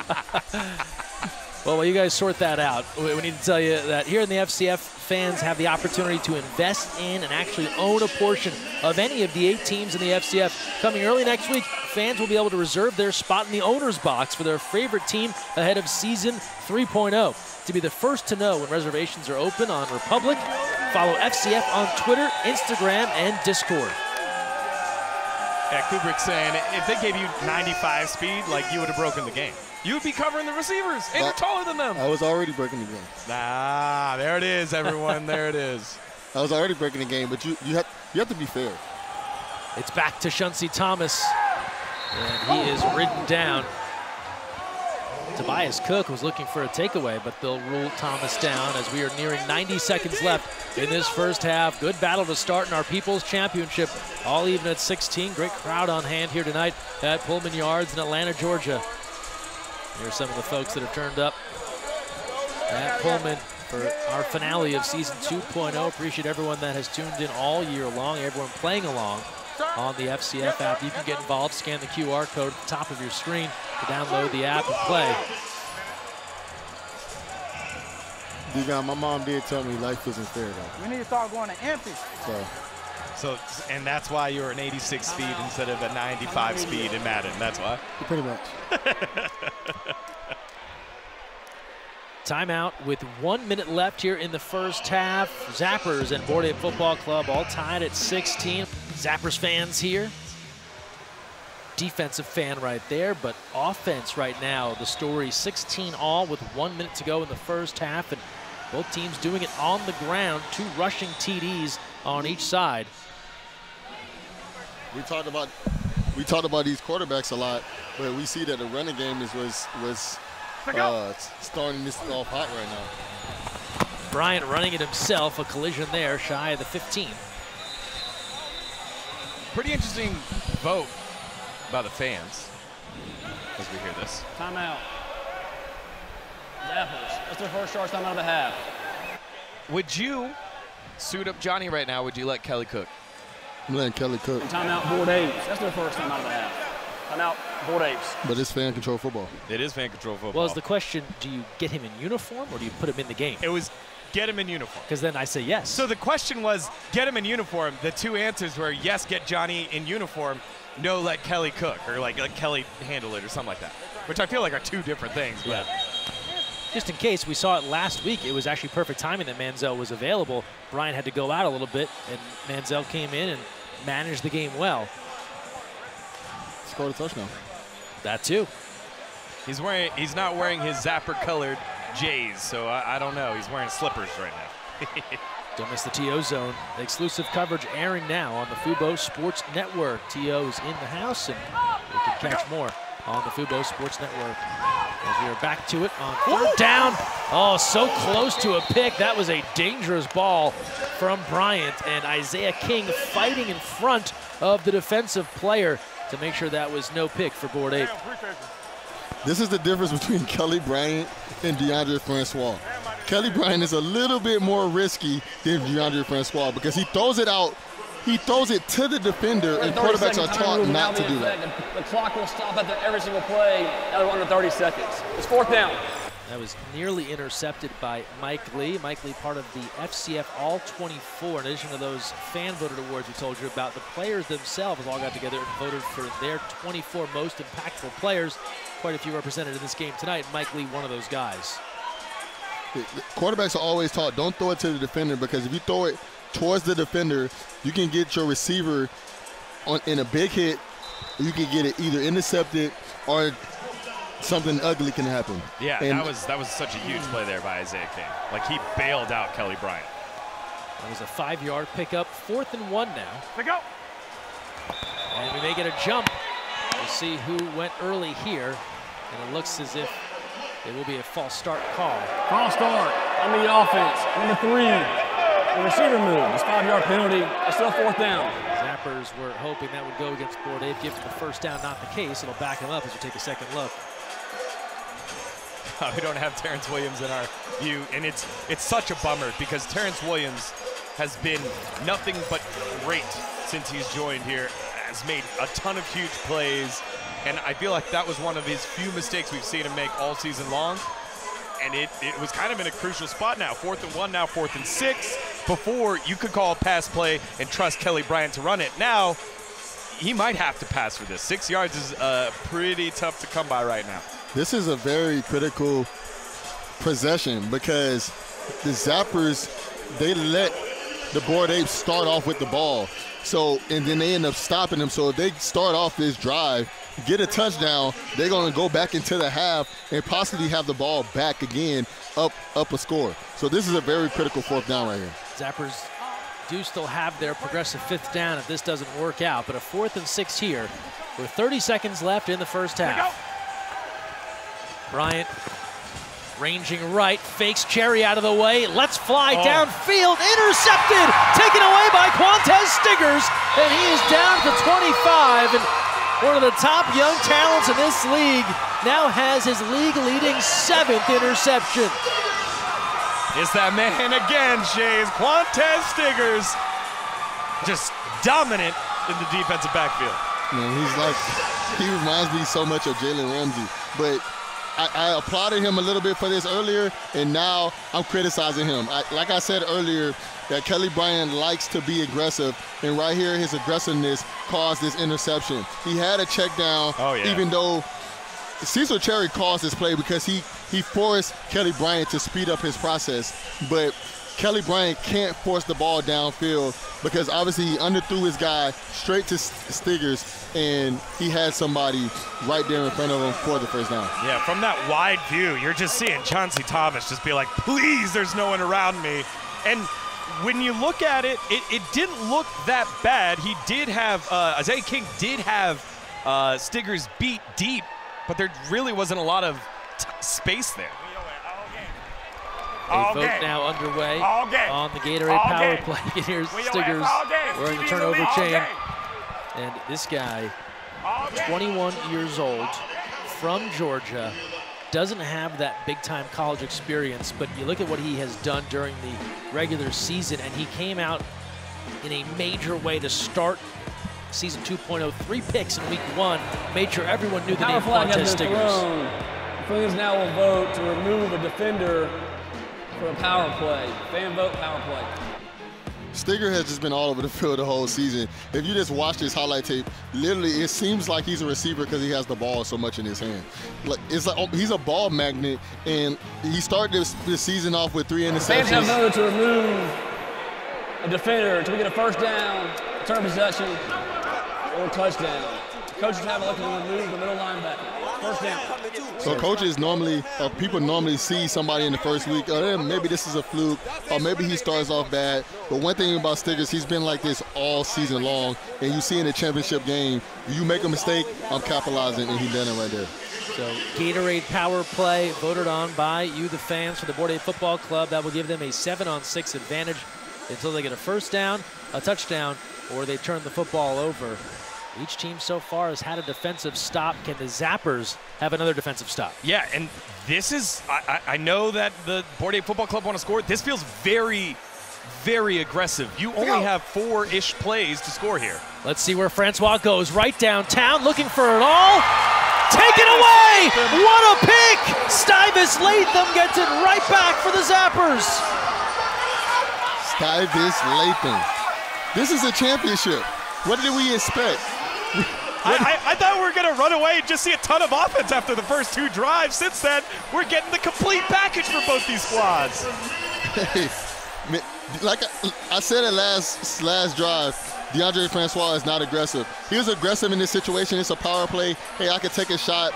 Well, while you guys sort that out, we need to tell you that here in the FCF, fans have the opportunity to invest in and actually own a portion of any of the 8 teams in the FCF. Coming early next week, fans will be able to reserve their spot in the owner's box for their favorite team ahead of season 3.0. To be the first to know when reservations are open on Republic, follow FCF on Twitter, Instagram, and Discord. Yeah, Kubrick's saying if they gave you 95 speed, like you would have broken the game. You would be covering the receivers, and you're taller than them. I was already breaking the game. Ah, there it is, everyone. There it is. I was already breaking the game, but you have to be fair. It's back to Shunsey Thomas, and he is ridden down. Tobias Cook was looking for a takeaway, but they'll rule Thomas down as we are nearing 90 seconds left in this first half. Good battle to start in our People's Championship, all even at 16. Great crowd on hand here tonight at Pullman Yards in Atlanta, Georgia. Here's some of the folks that have turned up at Pullman for our finale of season 2.0. Appreciate everyone that has tuned in all year long, everyone playing along on the FCF app. You can get involved, scan the QR code at the top of your screen to download the app and play. D-Gon, my mom did tell me life isn't fair, though. We need to start going to empty. So, and that's why you're an 86 speed instead of a 95 speed in Madden. That's why. Pretty much. Timeout with 1 minute left here in the first half. Zappers and Board Ape Football Club all tied at 16. Zappers fans here. Defensive fan right there, but offense right now, the story 16 all with 1 minute to go in the first half, and both teams doing it on the ground, 2 rushing TDs on each side. We talked about these quarterbacks a lot, but we see that the running game was starting this off hot right now. Bryant running it himself, a collision there, shy of the 15. Pretty interesting vote by the fans as we hear this. Timeout. Zappers. That's their first charge timeout of the half. Would you suit up Johnny right now? Would you let Kelly cook? I'm letting Kelly cook. Timeout, Board Apes. That's their first timeout of the half. Timeout, Board Apes. But it's fan control football. It is fan control football. Well, is the question, do you get him in uniform or do you put him in the game? It was get him in uniform. Because then I say yes. So the question was get him in uniform. The 2 answers were yes, get Johnny in uniform. No, let Kelly cook, or like let Kelly handle it, or something like that. Which I feel like are 2 different things. But just in case, we saw it last week. It was actually perfect timing that Manziel was available. Bryant had to go out a little bit, and Manziel came in and managed the game well. Scored a touchdown. That too. He's not wearing his Zapper-colored J's, so I don't know. He's wearing slippers right now. Don't miss the TO Zone. The exclusive coverage airing now on the Fubo Sports Network. TO's in the house, and we can catch more on the Fubo Sports Network. As we are back to it on 3rd down. Oh, so close to a pick. That was a dangerous ball from Bryant, and Isaiah King fighting in front of the defensive player to make sure that was no pick for Board Ape. This is the difference between Kelly Bryant and DeAndre Francois. Kelly Bryant is a little bit more risky than DeAndre Francois because he throws it out, he throws it to the defender, and quarterbacks are taught not to do that. The clock will stop after every single play. Now we're under 30 seconds. It's 4th down. That was nearly intercepted by Mike Lee. Mike Lee, part of the FCF All-24. In addition to those fan-voted awards we told you about, the players themselves all got together and voted for their 24 most impactful players. Quite a few represented in this game tonight. Mike Lee, one of those guys. The quarterbacks are always taught, don't throw it to the defender, because if you throw it towards the defender, you can get your receiver in a big hit, or you can get it either intercepted or something ugly can happen. Yeah, and that was such a huge play there by Isaiah King. Like, he bailed out Kelly Bryant. That was a 5-yard pickup. 4th and 1 now. Pick up. And we may get a jump. We'll see who went early here. And it looks as if it will be a false start call. False start on the offense. Number 3, the receiver move. It's 5-yard penalty. It's still 4th down. Zappers were hoping that would go against Board Ape. Given the first down, not the case. It'll back him up as we take a second look. We don't have Terrence Williams in our view, and it's such a bummer because Terrence Williams has been nothing but great since he's joined here. Has made a ton of huge plays, and I feel like that was one of his few mistakes we've seen him make all season long. And it was kind of in a crucial spot now. 4th and 1, now 4th and 6. Before, you could call a pass play and trust Kelly Bryant to run it. Now, he might have to pass for this. 6 yards is pretty tough to come by right now. This is a very critical possession because the Zappers, they let the Board Apes start off with the ball. So, and then they end up stopping them. So if they start off this drive, get a touchdown, they're going to go back into the half and possibly have the ball back again, up a score. So this is a very critical 4th down right here. Zappers do still have their progressive 5th down if this doesn't work out, but a 4th and 6 here with 30 seconds left in the first half. Bryant ranging right, fakes Cherry out of the way, lets fly downfield, intercepted, taken away by Quantez Stiggers, and he is down to 25, and one of the top young talents in this league now has his league-leading 7th interception. It's that man again, Shays. Quantez Stiggers, just dominant in the defensive backfield. Man, he reminds me so much of Jalen Ramsey, but I applauded him a little bit for this earlier, and now I'm criticizing him. Like I said earlier, that Kelly Bryant likes to be aggressive, and right here his aggressiveness caused this interception. He had a check down, even though Cecil Cherry caused this play because he forced Kelly Bryant to speed up his process, but Kelly Bryant can't force the ball downfield because obviously he underthrew his guy straight to Stiggers, and he had somebody right there in front of him for the first down. Yeah, from that wide view, you're just seeing Chauncey Thomas just be like, please, there's no one around me. And when you look at it, it didn't look that bad. He did have, Isaiah King did have Stiggers beat deep, but there really wasn't a lot of space there. A vote now underway on the Gatorade power play. Here's Stiggers wearing the turnover chain. And this guy, 21 years old, from Georgia, doesn't have that big-time college experience, but you look at what he has done during the regular season, and he came out in a major way to start season 2.0. 3 picks in week 1, made sure everyone knew the name Quantes Stiggers. The Phillies now will vote to remove a defender for a power play. Fan vote, power play. Stigger has just been all over the field the whole season. If you just watch this highlight tape, literally it seems like he's a receiver because he has the ball so much in his hand. It's like he's a ball magnet, and he started this season off with 3 interceptions. Fans have voted to remove a defender until we get a first down, turn possession, or touchdown. Coaches have elected to remove the middle linebacker. First down. So coaches normally, people normally see somebody in the first week, maybe this is a fluke, or maybe he starts off bad. But one thing about Stiggers, he's been like this all season long, and you see in the championship game, you make a mistake, I'm capitalizing, and he done it right there. So Gatorade power play voted on by you, the fans, for the Board 8 Football Club. That will give them a 7-on-6 advantage until they get a first down, a touchdown, or they turn the football over. Each team so far has had a defensive stop. Can the Zappers have another defensive stop? Yeah, and this is, I know that the Board 8 Football Club want to score. This feels very, very aggressive. You only have 4-ish plays to score here. Let's see where Francois goes. Right downtown, looking for it all. Taken away! What a pick! Stuyvis Latham gets it right back for the Zappers. Stuyvis Latham. This is a championship. What did we expect? I thought we were going to run away and just see a ton of offense after the first 2 drives. Since then, we're getting the complete package for both these squads. Hey, like I said at last drive, DeAndre Francois is not aggressive. He was aggressive in this situation. It's a power play. Hey, I could take a shot,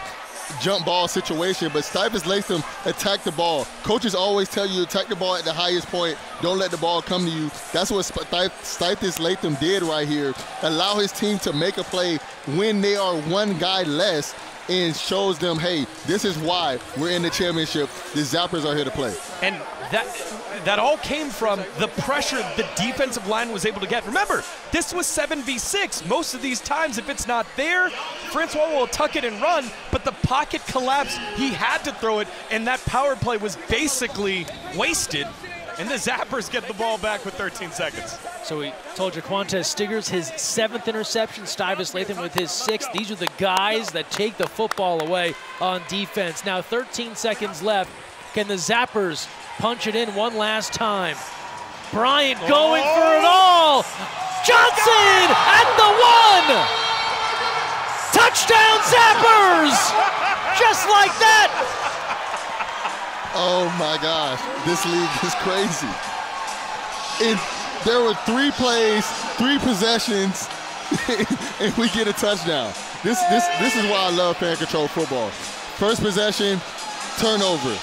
jump ball situation, but Stuyvis Latham attacked the ball. Coaches always tell you attack the ball at the highest point. Don't let the ball come to you. That's what Stuyvis Latham did right here. Allow his team to make a play when they are 1 guy less, and shows them, hey, this is why we're in the championship. The Zappers are here to play. And that all came from the pressure the defensive line was able to get. Remember, this was 7v6. Most of these times, if it's not there, Francois will tuck it and run, but the pocket collapsed. He had to throw it, and that power play was basically wasted. And the Zappers get the ball back with 13 seconds. So we told you Quantes Stiggers, his 7th interception, Stuyvis Latham with his 6th. These are the guys that take the football away on defense. Now 13 seconds left. Can the Zappers punch it in one last time? Bryant going for it all. Johnson at the 1. Touchdown Zappers! Just like that. Oh my gosh, this league is crazy. And there were 3 plays, 3 possessions, and we get a touchdown. This is why I love fan control football. First possession, turnover.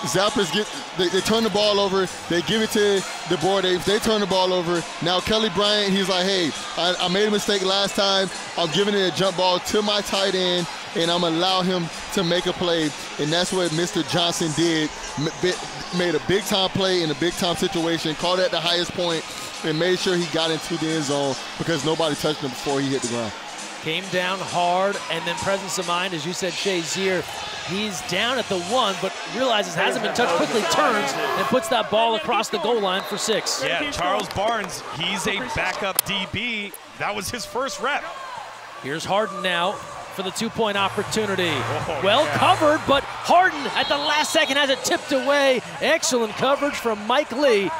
Zappers they turn the ball over, they give it to the Board 8, they turn the ball over. Now Kelly Bryant, he's like, hey, I made a mistake last time. I'm giving it a jump ball to my tight end, and I'm allow him to make a play. And that's what Mr. Johnson did. Made a big time play in a big time situation, called at the highest point, and made sure he got into the end zone because nobody touched him before he hit the ground. Came down hard, and then presence of mind, as you said, Shazier, he's down at the 1, but realizes hasn't been touched, quickly turns and puts that ball across the goal line for 6. Yeah, Charles Barnes, he's a backup DB. That was his first rep. Here's Harden now for the two-point opportunity. Well covered, but Harden at the last second has it tipped away. Excellent coverage from Mike Lee.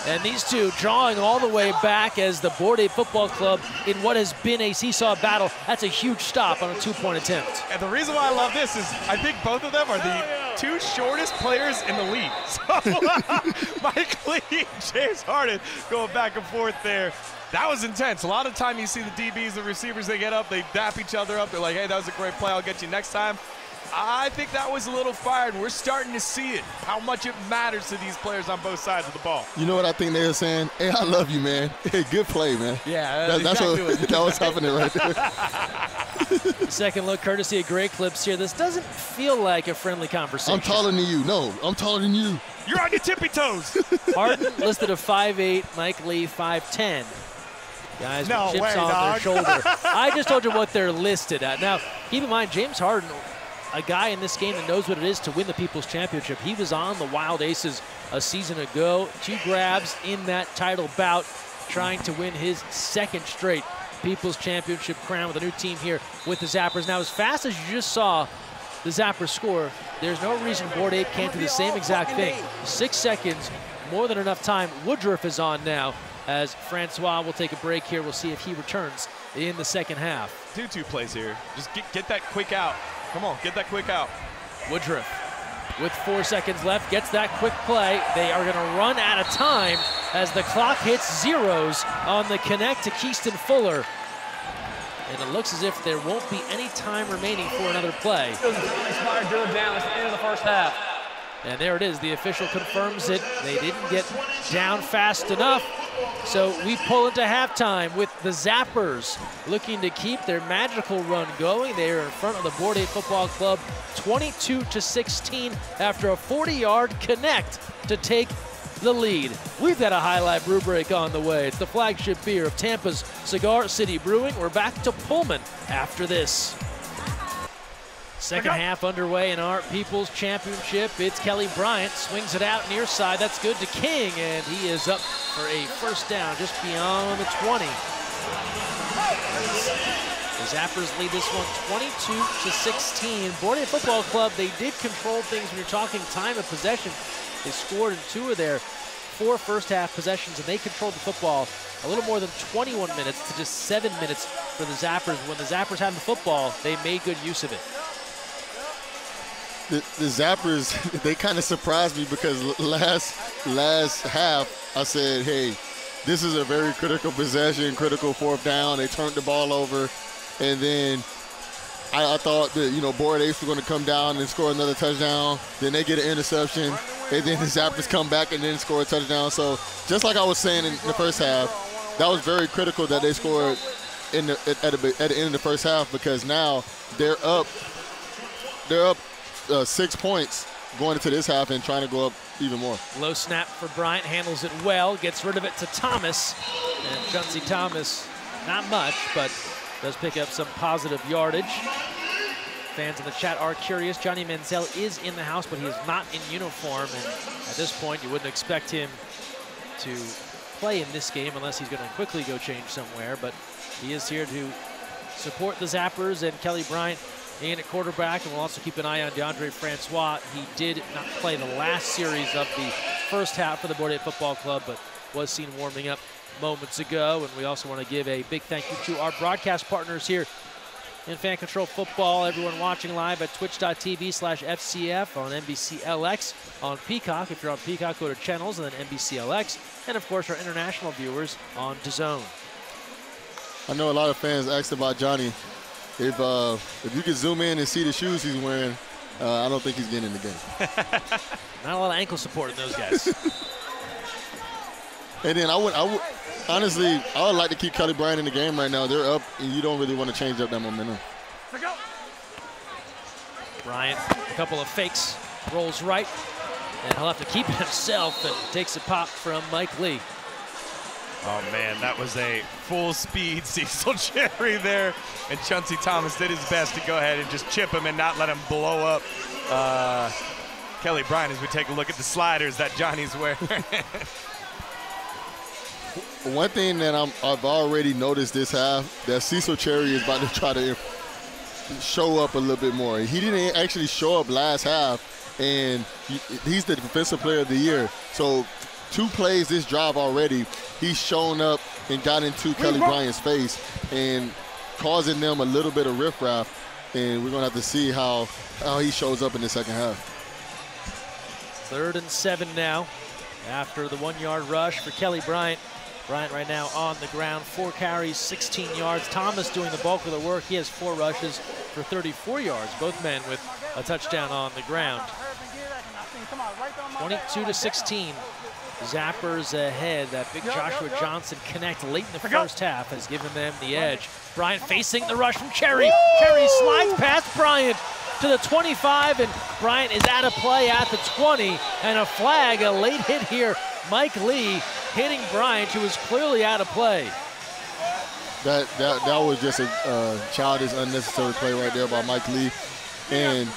And these two drawing all the way back as the Board A Football Club in what has been a seesaw battle. That's a huge stop on a two-point attempt. And the reason why I love this is I think both of them are the two shortest players in the league. So Mike Lee and James Harden going back and forth there. That was intense. A lot of time you see the DBs, the receivers, they get up, they dap each other up. They're like, hey, that was a great play. I'll get you next time. I think that was a little fired. We're starting to see it, how much it matters to these players on both sides of the ball. You know what I think they were saying? Hey, I love you, man. Hey, good play, man. Yeah, that's exactly what that was happening right there. Second look, courtesy of Great Clips here. This doesn't feel like a friendly conversation. I'm taller than you. No, I'm taller than you. You're on your tippy toes. Harden listed a 5'8", Mike Lee 5'10". Guys no with chips way, on dog. their shoulder. I just told you what they're listed at. Now, keep in mind, James Harden, a guy in this game that knows what it is to win the People's Championship. He was on the Wild Aces a season ago. 2 grabs in that title bout, trying to win his second straight People's Championship crown with a new team here with the Zappers. Now, as fast as you just saw the Zappers score, there's no reason Board 8 can't do the same exact thing. 6 seconds, more than enough time. Woodruff is on now as Francois will take a break here. We'll see if he returns in the second half. 2-2 plays here. Just get that quick out. Come on, get that quick out. Woodruff with 4 seconds left gets that quick play. They are going to run out of time as the clock hits zeros on the connect to Keaston Fuller. And it looks as if there won't be any time remaining for another play. Expired George down at the end of the first half. And there it is. The official confirms it. They didn't get down fast enough. So we pull into halftime with the Zappers looking to keep their magical run going. They are in front of the Board 8 Football Club 22-16 after a 40-yard connect to take the lead. We've got a highlight brew break on the way. It's the flagship beer of Tampa's Cigar City Brewing. We're back to Pullman after this. Second half underway in our People's Championship. It's Kelly Bryant, swings it out near side. That's good to King, and he is up for a first down just beyond the 20. The Zappers lead this one 22-16. Board 8 Football Club, they did control things when you're talking time of possession. They scored in 2 of their 4 first half possessions, and they controlled the football a little more than 21 minutes to just 7 minutes for the Zappers. When the Zappers had the football, they made good use of it. The Zappers, they kind of surprised me because last half I said, hey, this is a very critical possession, critical 4th down. They turned the ball over, and then I thought that, you know, Board 8 was going to come down and score another touchdown. Then they get an interception, and then the Zappers come back and then score a touchdown. So just like I was saying in the first half, that was very critical that they scored at the end of the first half, because now they're up 6 points going into this half and trying to go up even more. Low snap for Bryant, handles it well, gets rid of it to Thomas. And Chauncey Thomas, not much, but does pick up some positive yardage. Fans in the chat are curious. Johnny Manziel is in the house, but he is not in uniform. And at this point, you wouldn't expect him to play in this game unless he's going to quickly go change somewhere. But he is here to support the Zappers, and Kelly Bryant in at quarterback, and we'll also keep an eye on DeAndre Francois. He did not play the last series of the first half for the Board 8 Football Club, but was seen warming up moments ago. And we also want to give a big thank you to our broadcast partners here in Fan Control Football. Everyone watching live at twitch.tv/FCF, on NBCLX, on Peacock. If you're on Peacock, go to channels and then NBCLX. And of course, our international viewers on DAZN. I know a lot of fans asked about Johnny. If you could zoom in and see the shoes he's wearing, I don't think he's getting in the game. Not a lot of ankle support in those guys. And then I would honestly, I would like to keep Kelly Bryant in the game right now. They're up, and you don't really want to change up that momentum. Bryant, a couple of fakes, rolls right, and he'll have to keep it himself, and takes a pop from Mike Lee. Oh, man, that was a full-speed Cecil Cherry there. And Chauncey Thomas did his best to go ahead and just chip him and not let him blow up Kelly Bryant as we take a look at the sliders that Johnny's wearing. One thing that I've already noticed this half, that Cecil Cherry is about to try to show up a little bit more. He didn't actually show up last half, and he's the Defensive Player of the Year. So 2 plays this drive already, he's shown up and got into Kelly Bryant's face and causing them a little bit of riffraff, and we're going to have to see how he shows up in the second half. 3rd and 7 now after the 1-yard rush for Kelly Bryant. Bryant right now on the ground, 4 carries, 16 yards. Thomas doing the bulk of the work. He has 4 rushes for 34 yards, both men with a touchdown on the ground. 22-16. Zappers ahead. That big Joshua Johnson connect late in the first half has given them the edge. Bryant facing the rush from Cherry. Cherry slides past Bryant to the 25, and Bryant is out of play at the 20, and a flag, a late hit here. Mike Lee hitting Bryant, who was clearly out of play. That was just a childish, unnecessary play right there by Mike Lee. And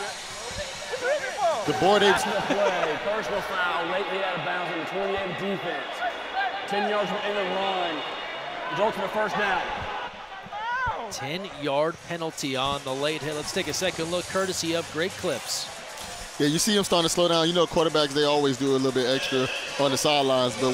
the board apes. Play, personal foul, lately out of bounds on the 28 defense. 10 yards from end of run. Results in a first down. 10-yard penalty on the late hit. Let's take a second look, courtesy of Great Clips. Yeah, you see him starting to slow down. You know, quarterbacks, they always do a little bit extra on the sidelines, but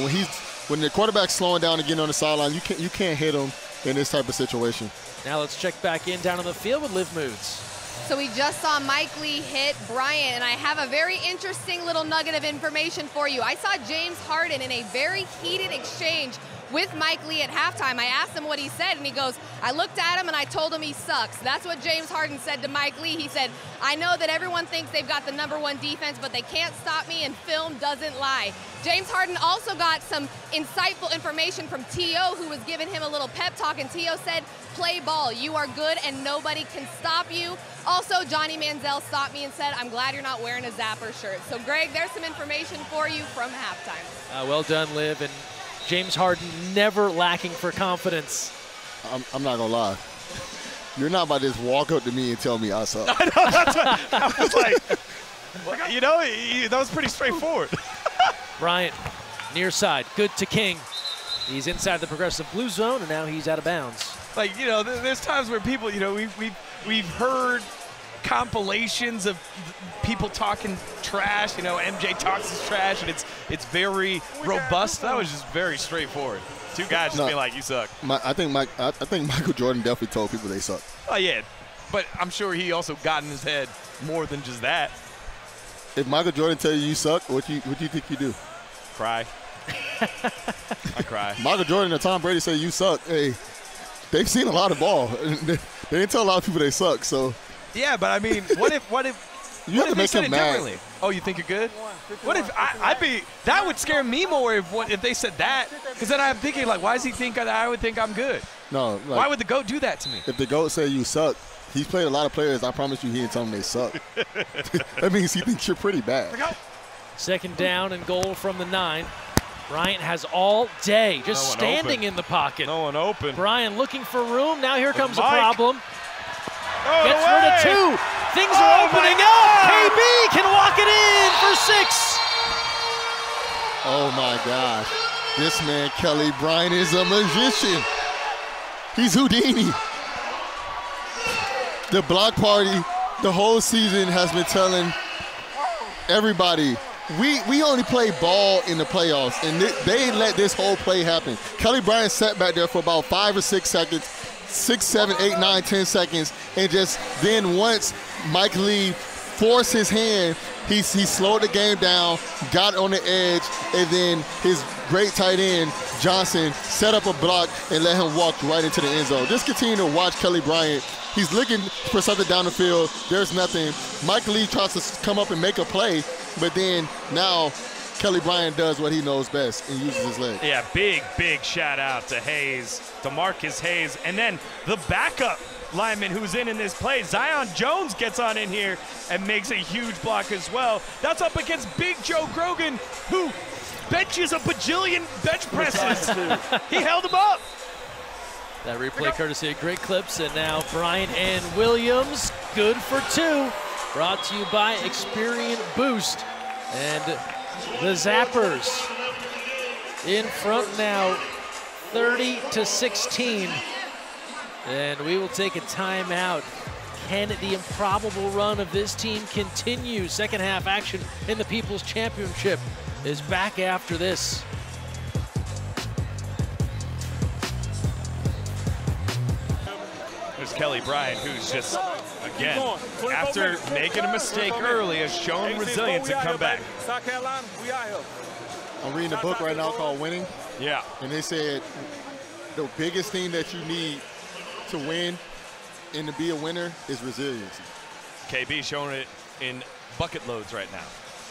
when the quarterback's slowing down again on the sideline, you can't hit him in this type of situation. Now let's check back in down on the field with Liv Moods. So we just saw Mike Lee hit Bryant, and I have a very interesting little nugget of information for you. I saw James Harden in a very heated exchange with Mike Lee at halftime. I asked him what he said, and he goes, I looked at him and I told him he sucks. That's what James Harden said to Mike Lee. He said, I know that everyone thinks they've got the #1 defense, but they can't stop me, and film doesn't lie. James Harden also got some insightful information from T.O., who was giving him a little pep talk, and T.O. said, play ball. You are good, and nobody can stop you. Also, Johnny Manziel stopped me and said, I'm glad you're not wearing a Zapper shirt. So, Greg, there's some information for you from halftime. Well done, Liv. And James Harden never lacking for confidence. I'm not going to lie. You're not about to just walk up to me and tell me I suck. I know, that's what I was like, you know, that was pretty straightforward. Bryant, near side, good to King. He's inside the progressive blue zone, and now he's out of bounds. Like, you know, there's times where people, you know, we've heard compilations of people talking trash. You know, MJ talks his trash, and it's very robust. That was just very straightforward. 2 guys just being like, you suck. I think Michael Jordan definitely told people they suck. Oh yeah, but I'm sure he also got in his head more than just that. If Michael Jordan tell you suck, what do you think you do? Cry. I cry. Michael Jordan and Tom Brady say you suck. Hey, they've seen a lot of ball. They didn't tell a lot of people they suck. So yeah, but I mean, what if you have to make him mad? Oh, you think you're good? What if that would scare me more if they said that? Because then I'm thinking, like, why does he think I would think I'm good? No. Like, why would the GOAT do that to me? If the GOAT say you suck, he's played a lot of players. I promise you, he didn't tell them they suck. That means he thinks you're pretty bad. Second down and goal from the 9. Bryant has all day just standing in the pocket. No one open. Bryant looking for room. Now here comes a Mike. problem. Gets rid of 2. Things are opening up. KB can walk it in for 6. Oh my gosh. This man, Kelly Bryant, is a magician. He's Houdini. The block party, the whole season has been telling everybody, we only play ball in the playoffs, and they let this whole play happen. Kelly Bryant sat back there for about 5 or 6 seconds, 6, 7, 8, 9, 10 seconds, and just then once Mike Lee forced his hand, he slowed the game down, got on the edge, and then his great tight end, Johnson, set up a block and let him walk right into the end zone. Just continue to watch Kelly Bryant. He's looking for something down the field. There's nothing. Mike Lee tries to come up and make a play, but then now Kelly Bryant does what he knows best and uses his leg. Yeah, big shout out to Hayes, DeMarcus Hayes, and then the backup lineman who's in this play, Zion Jones, gets on in here and makes a huge block as well. That's up against Big Joe Grogan, who benches a bajillion bench presses. He held him up. That replay courtesy of Great Clips, and now Bryant and Williams, good for 2. Brought to you by Experian Boost. And the Zappers in front now, 30-16. And we will take a timeout Can the improbable run of this team continue? Second half action in the People's Championship is back after this. There's Kelly Bryant, who's just, again, after making a mistake early, has shown resilience and come back. South Carolina, we out here. I'm reading a book right now called Winning. Yeah. And they said the biggest thing that you need to win and to be a winner is resilience. KB showing it in bucket loads right now.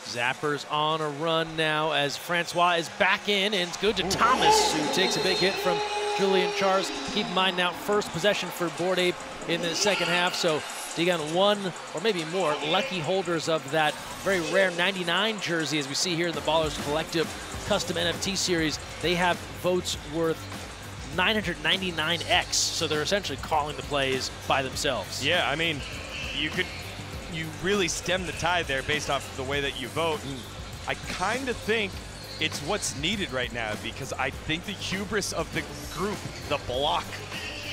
Zappers on a run now as Francois is back in, and it's good to Thomas, who takes a big hit from Julian Charles. Keep in mind now, first possession for Bored Ape in the second half, so they got one or maybe more lucky holders of that very rare 99 jersey, as we see here in the Ballers Collective Custom NFT Series. They have votes worth 999x, so they're essentially calling the plays by themselves. Yeah, I mean, you really stem the tide there based off the way that you vote. I kind of think it's what's needed right now, because I think the hubris of the group, the block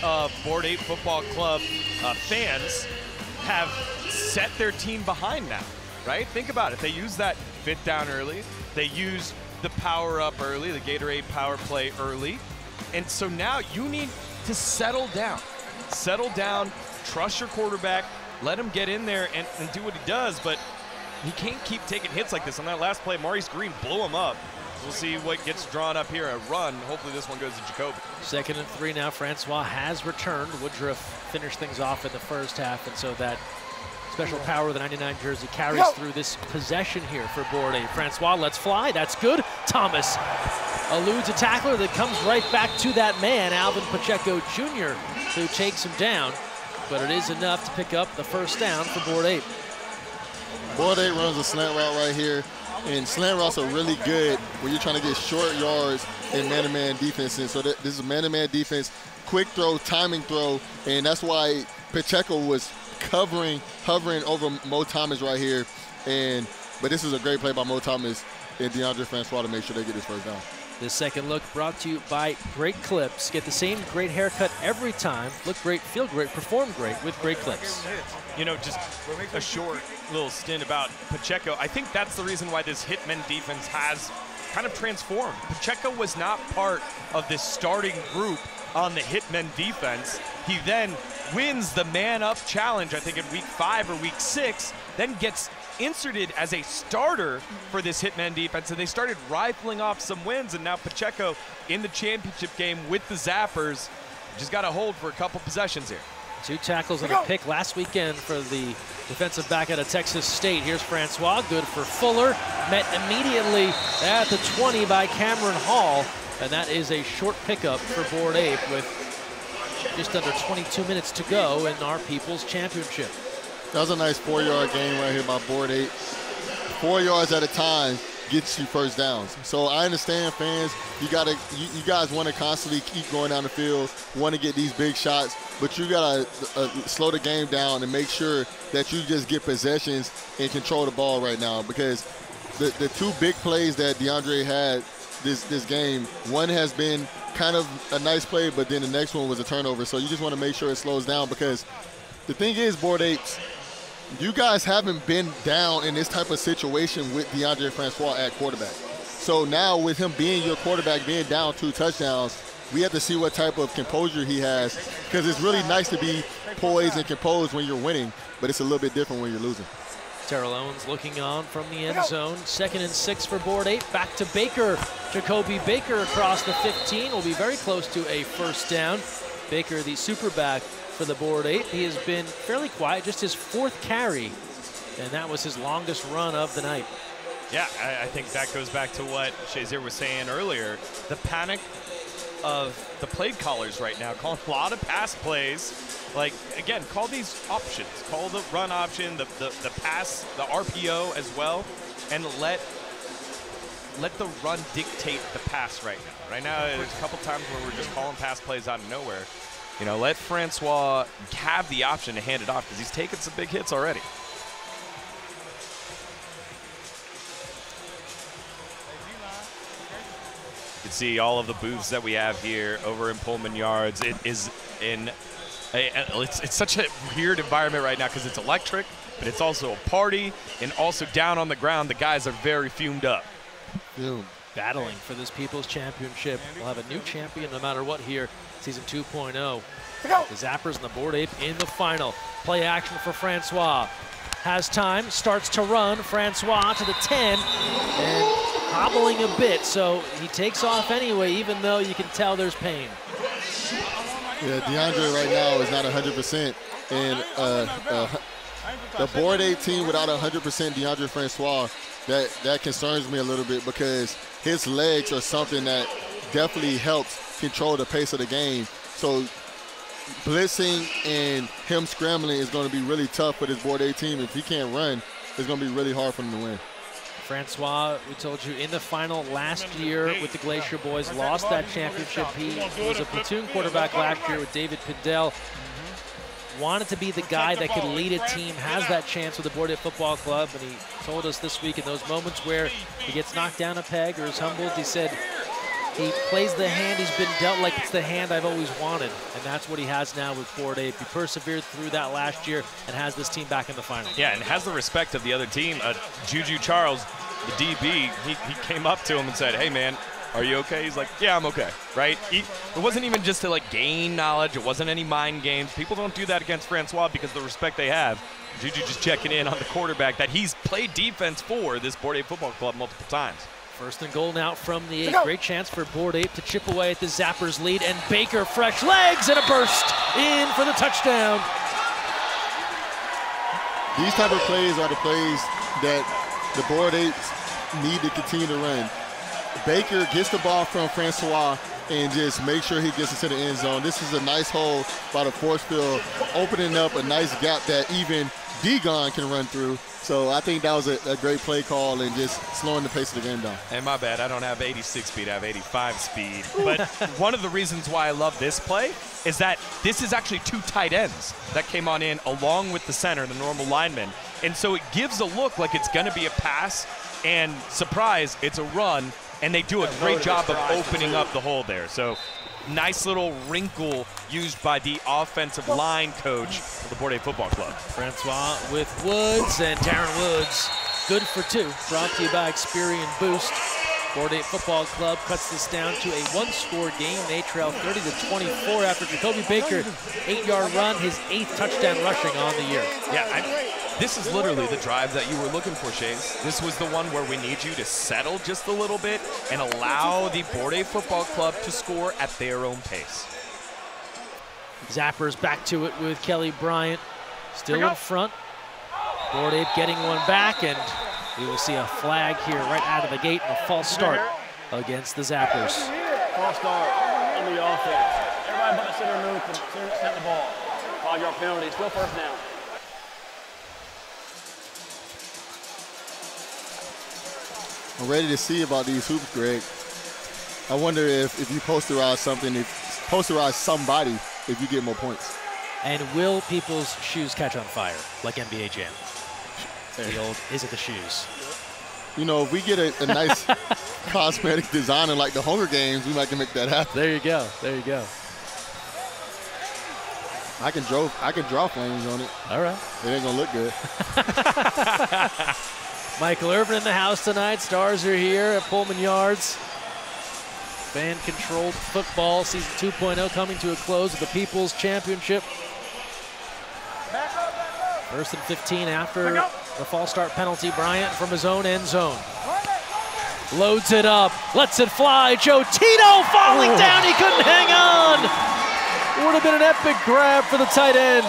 of Bored Ape Football Club fans, have set their team behind now, right? Think about it. They used that fifth down early. They used the power up early, the Gatorade power play early. And so now you need to settle down. Settle down, trust your quarterback, let him get in there and do what he does, but he can't keep taking hits like this. On that last play, Maurice Green blew him up. We'll see what gets drawn up here, a run. Hopefully this one goes to Jacoby. 2nd and 3 now. Francois has returned. Woodruff finished things off in the first half, and so that special power of the 99 jersey carries through this possession here for Bored Ape. Francois lets fly. That's good. Thomas eludes a tackler that comes right back to that man, Alvin Pacheco Jr., who takes him down. But it is enough to pick up the first down for Bored Ape. Bored Ape runs a slant route right here, and slant routes are really good when you're trying to get short yards in man-to-man defense. And so this is a man-to-man defense, quick throw, timing throw, and that's why Pacheco was hovering over Mo Thomas right here. But this is a great play by Mo Thomas and DeAndre Francois to make sure they get this first down. This second look brought to you by Great Clips. Get the same great haircut every time. Look great, feel great, perform great with Great Clips. You know, just a short little stint about Pacheco. I think that's the reason why this Hitmen defense has kind of transformed. Pacheco was not part of this starting group on the Hitmen defense. He then wins the man-up challenge, I think in week 5 or week 6, then gets inserted as a starter for this Hitman defense, and they started rifling off some wins, and now Pacheco in the championship game with the Zappers just got a hold for a couple possessions here. 2 tackles and a pick last weekend for the defensive back out of Texas State. Here's Francois, good for Fuller, met immediately at the 20 by Cameron Hall, and that is a short pickup for Bored Ape with just under 22 minutes to go in our People's Championship. That was a nice 4-yard gain right here by Bored Ape. 4 yards at a time gets you first downs. So I understand, fans, you guys want to constantly keep going down the field, want to get these big shots, but you got to slow the game down and make sure that you just get possessions and control the ball right now, because the 2 big plays that DeAndre had this game, one has been kind of a nice play, but then the next one was a turnover. So you just want to make sure it slows down, because the thing is, Bored Apes, you guys haven't been down in this type of situation with DeAndre Francois at quarterback. So now with him being your quarterback, being down 2 touchdowns, we have to see what type of composure he has, because it's really nice to be poised and composed when you're winning, but it's a little bit different when you're losing. Terrell Owens looking on from the end zone. 2nd and 6 for Bored Ape. Back to Baker. Jacoby Baker across the 15 will be very close to a first down. Baker, the super back for the Bored Ape. He has been fairly quiet, just his 4th carry, and that was his longest run of the night. Yeah, I think that goes back to what Shazier was saying earlier. The panic of the play callers right now, calling a lot of pass plays. Like, again, call these options. Call the run option, the pass, the RPO as well, and let the run dictate the pass right now. Right now, there's a couple times where we're just calling pass plays out of nowhere. You know, let Francois have the option to hand it off, because he's taken some big hits already. You can see all of the booths that we have here over in Pullman Yards. It is an It's such a weird environment right now because it's electric, but it's also a party, and also down on the ground, the guys are very fumed up. Battling for this People's Championship. We'll have a new champion no matter what here, season 2.0. The Zappers and the Bored Ape in the final. Play action for Francois. Has time, starts to run. Francois to the 10, and hobbling a bit, so he takes off anyway, even though you can tell there's pain. Yeah, DeAndre right now is not 100%, and the Bored Ape team without 100% DeAndre Francois, that concerns me a little bit because his legs are something that definitely helps control the pace of the game. So blitzing and him scrambling is going to be really tough for this Bored Ape team. If he can't run, it's going to be really hard for him to win. Francois, we told you, in the final last year with the Glacier Boys, lost that championship. He was a platoon quarterback last year with David Pindell. Wanted to be the guy that could lead a team, has that chance with the Bored Ape Football Club, and he told us this week in those moments where he gets knocked down a peg or is humbled, he said he plays the hand he's been dealt like it's the hand I've always wanted, and that's what he has now with Bored Ape. He persevered through that last year and has this team back in the final. Yeah, and has the respect of the other team. Juju Charles, the DB, he came up to him and said, "Hey man, are you okay?" He's like, "Yeah, I'm okay," right? It wasn't even just to like gain knowledge. It wasn't any mind games. People don't do that against Francois because of the respect they have. Juju just checking in on the quarterback that he's played defense for this Bored Ape Football Club multiple times. First and goal now from the 8. Great chance for Bored Ape to chip away at the Zappers lead, and Baker, fresh legs and a burst in for the touchdown. These type of plays are the plays that the Bored Apes need to continue to run. Baker gets the ball from Francois and just make sure he gets into the end zone. This is a nice hole by the force field, opening up a nice gap that even Degon can run through. So I think that was a great play call and just slowing the pace of the game down. And my bad, I don't have 86 speed, I have 85 speed. But one of the reasons why I love this play is that this is actually 2 tight ends that came on in along with the center, the normal lineman. And so it gives a look like it's going to be a pass, and surprise, it's a run, and they do a great job of opening up the hole there. So nice little wrinkle used by the offensive line coach of the Bored Ape Football Club. Francois with Woods, and Darren Woods, good for 2. Brought to you by Experian Boost. Bored Ape Football Club cuts this down to a 1-score game. They trail 30-24 after Jacoby Baker, 8-yard run, his 8th touchdown rushing on the year. Yeah, this is literally the drive that you were looking for, Shays. This was the one where we need you to settle just a little bit and allow the Bored Ape Football Club to score at their own pace. Zappers back to it with Kelly Bryant, still in front. Bored Ape getting one back, and we will see a flag here right out of the gate and a false start against the Zappers. False start on the offense. Everybody but the center move, snap the ball. 5-yard penalty, still first down. I'm ready to see about these hoops, Greg. I wonder if you posterize something, posterize somebody, if you get more points. And will people's shoes catch on fire like NBA Jam? The old, is it the shoes? You know, if we get a nice cosmetic designer like the Hunger Games, we might can make that happen. There you go. There you go. I can draw flames on it. All right. It ain't gonna look good. Michael Irvin in the house tonight. Stars are here at Pullman Yards. Fan-controlled football season 2.0 coming to a close with the People's Championship. 1st and 15 after the false start penalty. Bryant from his own end zone. Loads it up, lets it fly. Joe Tito falling down, he couldn't hang on. Would have been an epic grab for the tight end.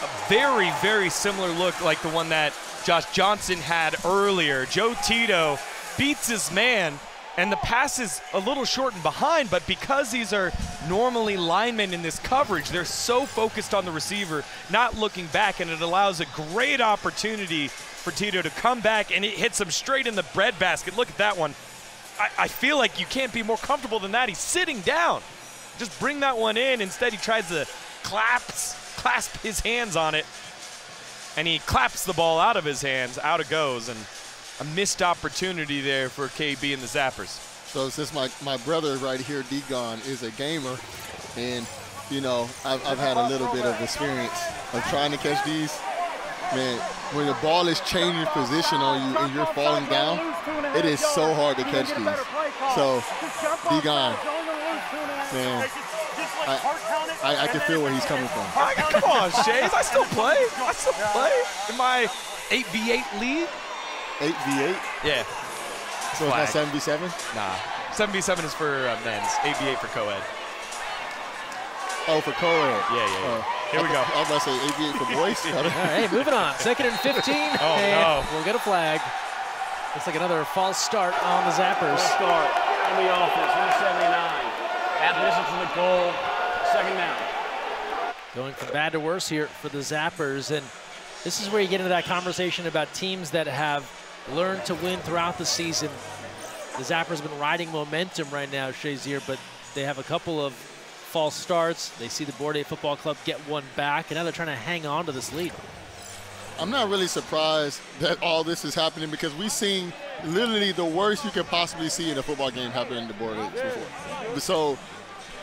A very, very similar look like the one that Josh Johnson had earlier. Joe Tito beats his man, and the pass is a little short and behind, but because these are normally linemen in this coverage, they're so focused on the receiver, not looking back, and it allows a great opportunity for Tito to come back, and it hits him straight in the breadbasket. Look at that one. I feel like you can't be more comfortable than that. He's sitting down. Just bring that one in. Instead, he tries to clasp his hands on it, and he claps the ball out of his hands. Out it goes, and a missed opportunity there for KB and the Zappers. So since my brother right here, Degon, is a gamer, and you know, I've had a little bit of experience of trying to catch these. Man, when the ball is changing position on you and you're falling down, it is so hard to catch these. So, D-Gon, man, I can feel where he's coming from. Come on, Shays, I still play. In my 8v8 league. 8v8? Yeah. So it's not 7v7? Nah. 7v7 is for men's, 8v8 for co-ed. Oh, for co-ed. Yeah. Here we go. I was about to say 8v8 for boys. All right, hey, moving on. 2nd and 15. Oh, and no. We'll get a flag. Looks like another false start on the Zappers. False start on the offense, 179. Half distance from the goal, 2nd down. Going from bad to worse here for the Zappers. And this is where you get into that conversation about teams that have learned to win throughout the season. The Zappers have been riding momentum right now, Shazier, but they have a couple of false starts. They see the Board A Football Club get one back, and now they're trying to hang on to this lead. I'm not really surprised that all this is happening because we've seen literally the worst you could possibly see in a football game happen in the Board A before. So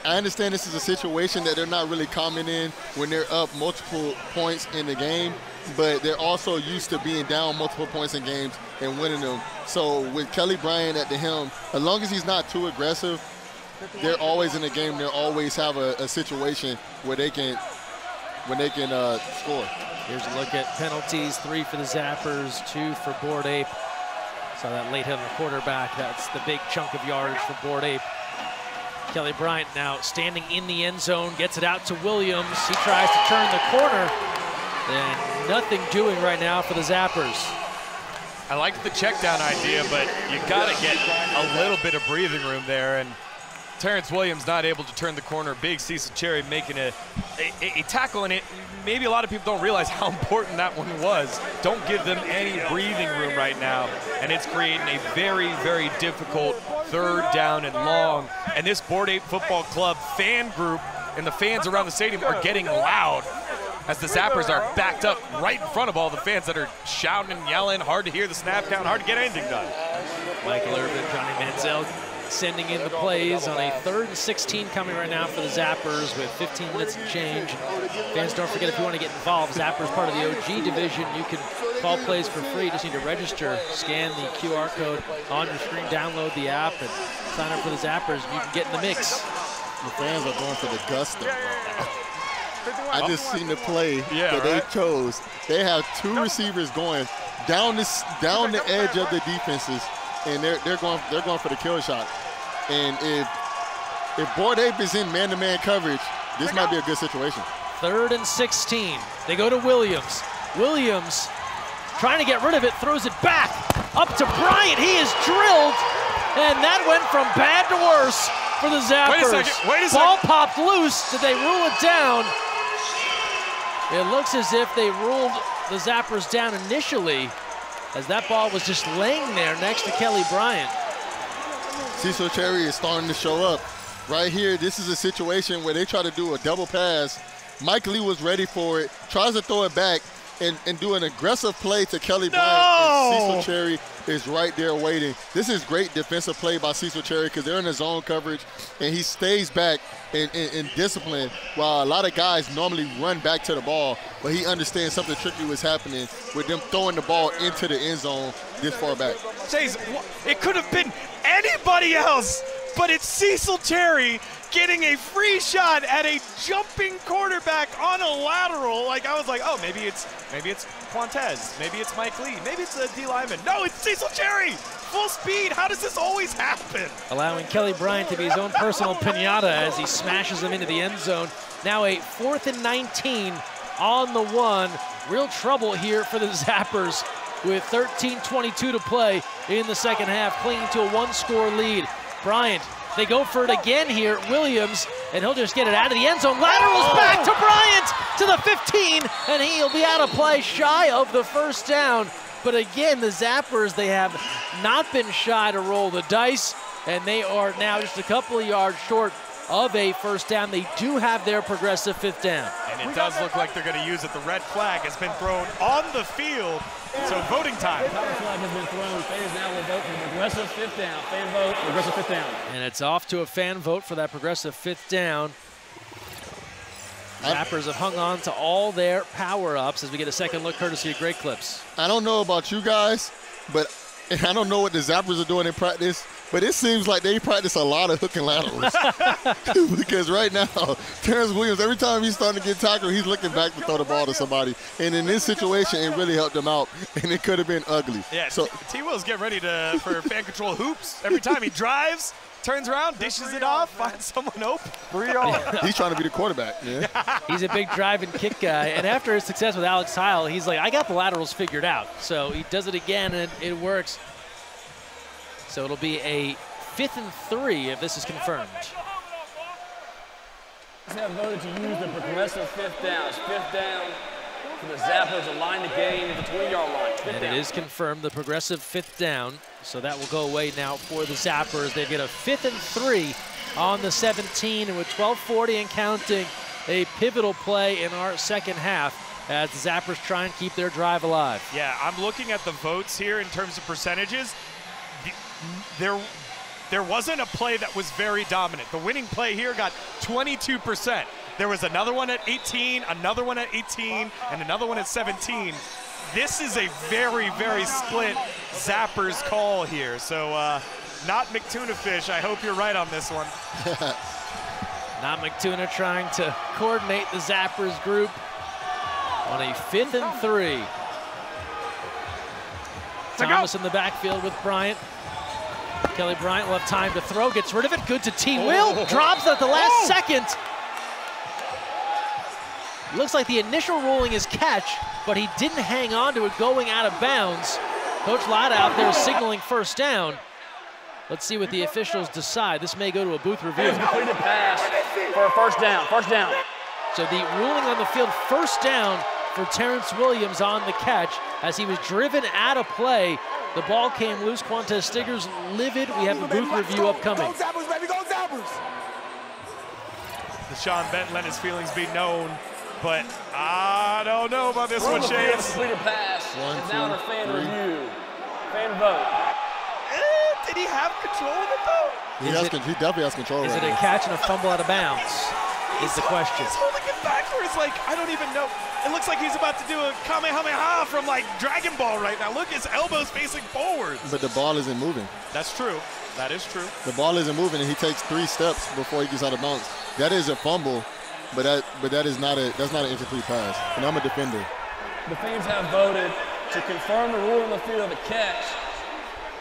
I understand this is a situation that they're not really commenting in when they're up multiple points in the game, but they're also used to being down multiple points in games and winning them. So with Kelly Bryant at the helm, as long as he's not too aggressive, they're always in the game. They'll always have a situation where they can score. Here's a look at penalties: 3 for the Zappers, 2 for Board Ape. Saw that late hit on the quarterback. That's the big chunk of yardage for Board Ape. Kelly Bryant now standing in the end zone, gets it out to Williams. He tries to turn the corner, and nothing doing right now for the Zappers. I liked the check down idea, but you got to get a little bit of breathing room there. And Terrence Williams not able to turn the corner. Big Cecil Cherry making a tackle in it. Maybe a lot of people don't realize how important that one was. Don't give them any breathing room right now. And it's creating a very, very difficult 3rd down and long. And this Board Ape Football Club fan group and the fans around the stadium are getting loud as the Zappers are backed up right in front of all the fans that are shouting and yelling. Hard to hear the snap count, hard to get anything done. Michael Irvin, Johnny Manziel sending in the plays on a 3rd and 16 coming right now for the Zappers with 15 minutes to change. Fans, don't forget, if you want to get involved, Zappers part of the OG division. You can call plays for free. Just need to register, scan the QR code on your screen, download the app, and sign up for the Zappers. You can get in the mix. The fans are going for the gusto right now. I just seen the play that they chose. They have 2 receivers going down the edge of the defenses, and they're going for the kill shot. And if Board Ape is in man-to-man coverage, this might be a good situation. 3rd and 16. They go to Williams. Williams trying to get rid of it, throws it back up to Bryant. He is drilled, and that went from bad to worse for the Zappers. Wait a second. Ball popped loose. Did they rule it down? It looks as if they ruled the Zappers down initially, as that ball was just laying there next to Kelly Bryant. Cecil Cherry is starting to show up. Right here, this is a situation where they try to do a double pass. Mike Lee was ready for it, tries to throw it back and do an aggressive play to Kelly Bryant. And Cecil Cherry is right there waiting. This is great defensive play by Cecil Cherry because they're in his zone coverage, and he stays back in discipline while a lot of guys normally run back to the ball, but he understands something tricky was happening with them throwing the ball into the end zone this far back. Chase, it could have been anybody else, but it's Cecil Cherry getting a free shot at a jumping quarterback on a lateral. Like, I was like, oh, maybe it's Quantez, maybe it's Mike Lee, maybe it's a D lineman. No, it's Cecil Cherry, full speed. How does this always happen? Allowing Kelly Bryant to be his own personal pinata as he smashes him into the end zone. Now a 4th and 19 on the 1. Real trouble here for the Zappers with 13:22 to play in the second half, clinging to a 1-score lead. Bryant, they go for it again here. Williams, and he'll just get it out of the end zone. Laterals back to Bryant to the 15, and he'll be out of play shy of the 1st down. But again, the Zappers, they have not been shy to roll the dice, and they are now just a couple of yards short of a 1st down. They do have their progressive 5th down. And it does look like they're going to use it. The red flag has been thrown on the field. So voting time. The flag has been thrown. Fans now will vote for progressive 5th down. Fan vote, progressive 5th down. And it's off to a fan vote for that progressive 5th down. Zappers have hung on to all their power-ups as we get a second look courtesy of Great Clips. I don't know about you guys, but and I don't know what the Zappers are doing in practice, but it seems like they practice a lot of hook and laterals. Because right now, Terrence Williams, every time he's starting to get tackled, he's looking back to throw the ball to somebody. And in this situation, it really helped him out, and it could have been ugly. Yeah, so T-Will's getting ready for fan control hoops. Every time he drives, turns around, dishes it off, finds someone open. 3-0. He's trying to be the quarterback. Yeah. He's a big drive and kick guy, and after his success with Alex Heil, he's like, I got the laterals figured out. So he does it again, and it works. So it'll be a 5th and 3 if this is confirmed. They have voted to use the progressive 5th down. 5th down for the Zappers, a line to gain at the 20-yard line. And it is confirmed, the progressive 5th down. So that will go away now for the Zappers. They get a 5th and 3 on the 17, and with 12:40 and counting, a pivotal play in our second half as the Zappers try and keep their drive alive. Yeah, I'm looking at the votes here in terms of percentages. There wasn't a play that was very dominant. The winning play here got 22%. There was another one at 18, another one at 18, and another one at 17. This is a very, very split Zappers call here. So not McTunafish. I hope you're right on this one. Not McTuna trying to coordinate the Zappers group on a 5th and 3. Thomas in the backfield with Bryant. Kelly Bryant will have time to throw, gets rid of it, good to T. Will, drops it at the last second. Looks like the initial ruling is catch, but he didn't hang on to it going out of bounds. Coach Ladd out there signaling first down. Let's see what the officials decide. This may go to a booth review. Completed pass for a first down. First down. So the ruling on the field, first down for Terrence Williams on the catch as he was driven out of play. The ball came loose. Quantez Stiggers livid. We have a booth review upcoming. Go Zappers, baby, go Zappers! Deshaun Benton let his feelings be known, but I don't know about this one, Shades. Completed pass. Now the fan review. Fan vote. Did he have control of it, though? He definitely has control of it. Is it a catch and a fumble out of bounds? Is the question. He's holding it backwards like, I don't even know. It looks like he's about to do a Kamehameha from like Dragon Ball right now. Look, his elbow's facing forward. But the ball isn't moving. That's true. That is true. The ball isn't moving, and he takes 3 steps before he gets out of bounds. That is a fumble, but that's not an incomplete pass. And I'm a defender. The fans have voted to confirm the rule on the field of the catch.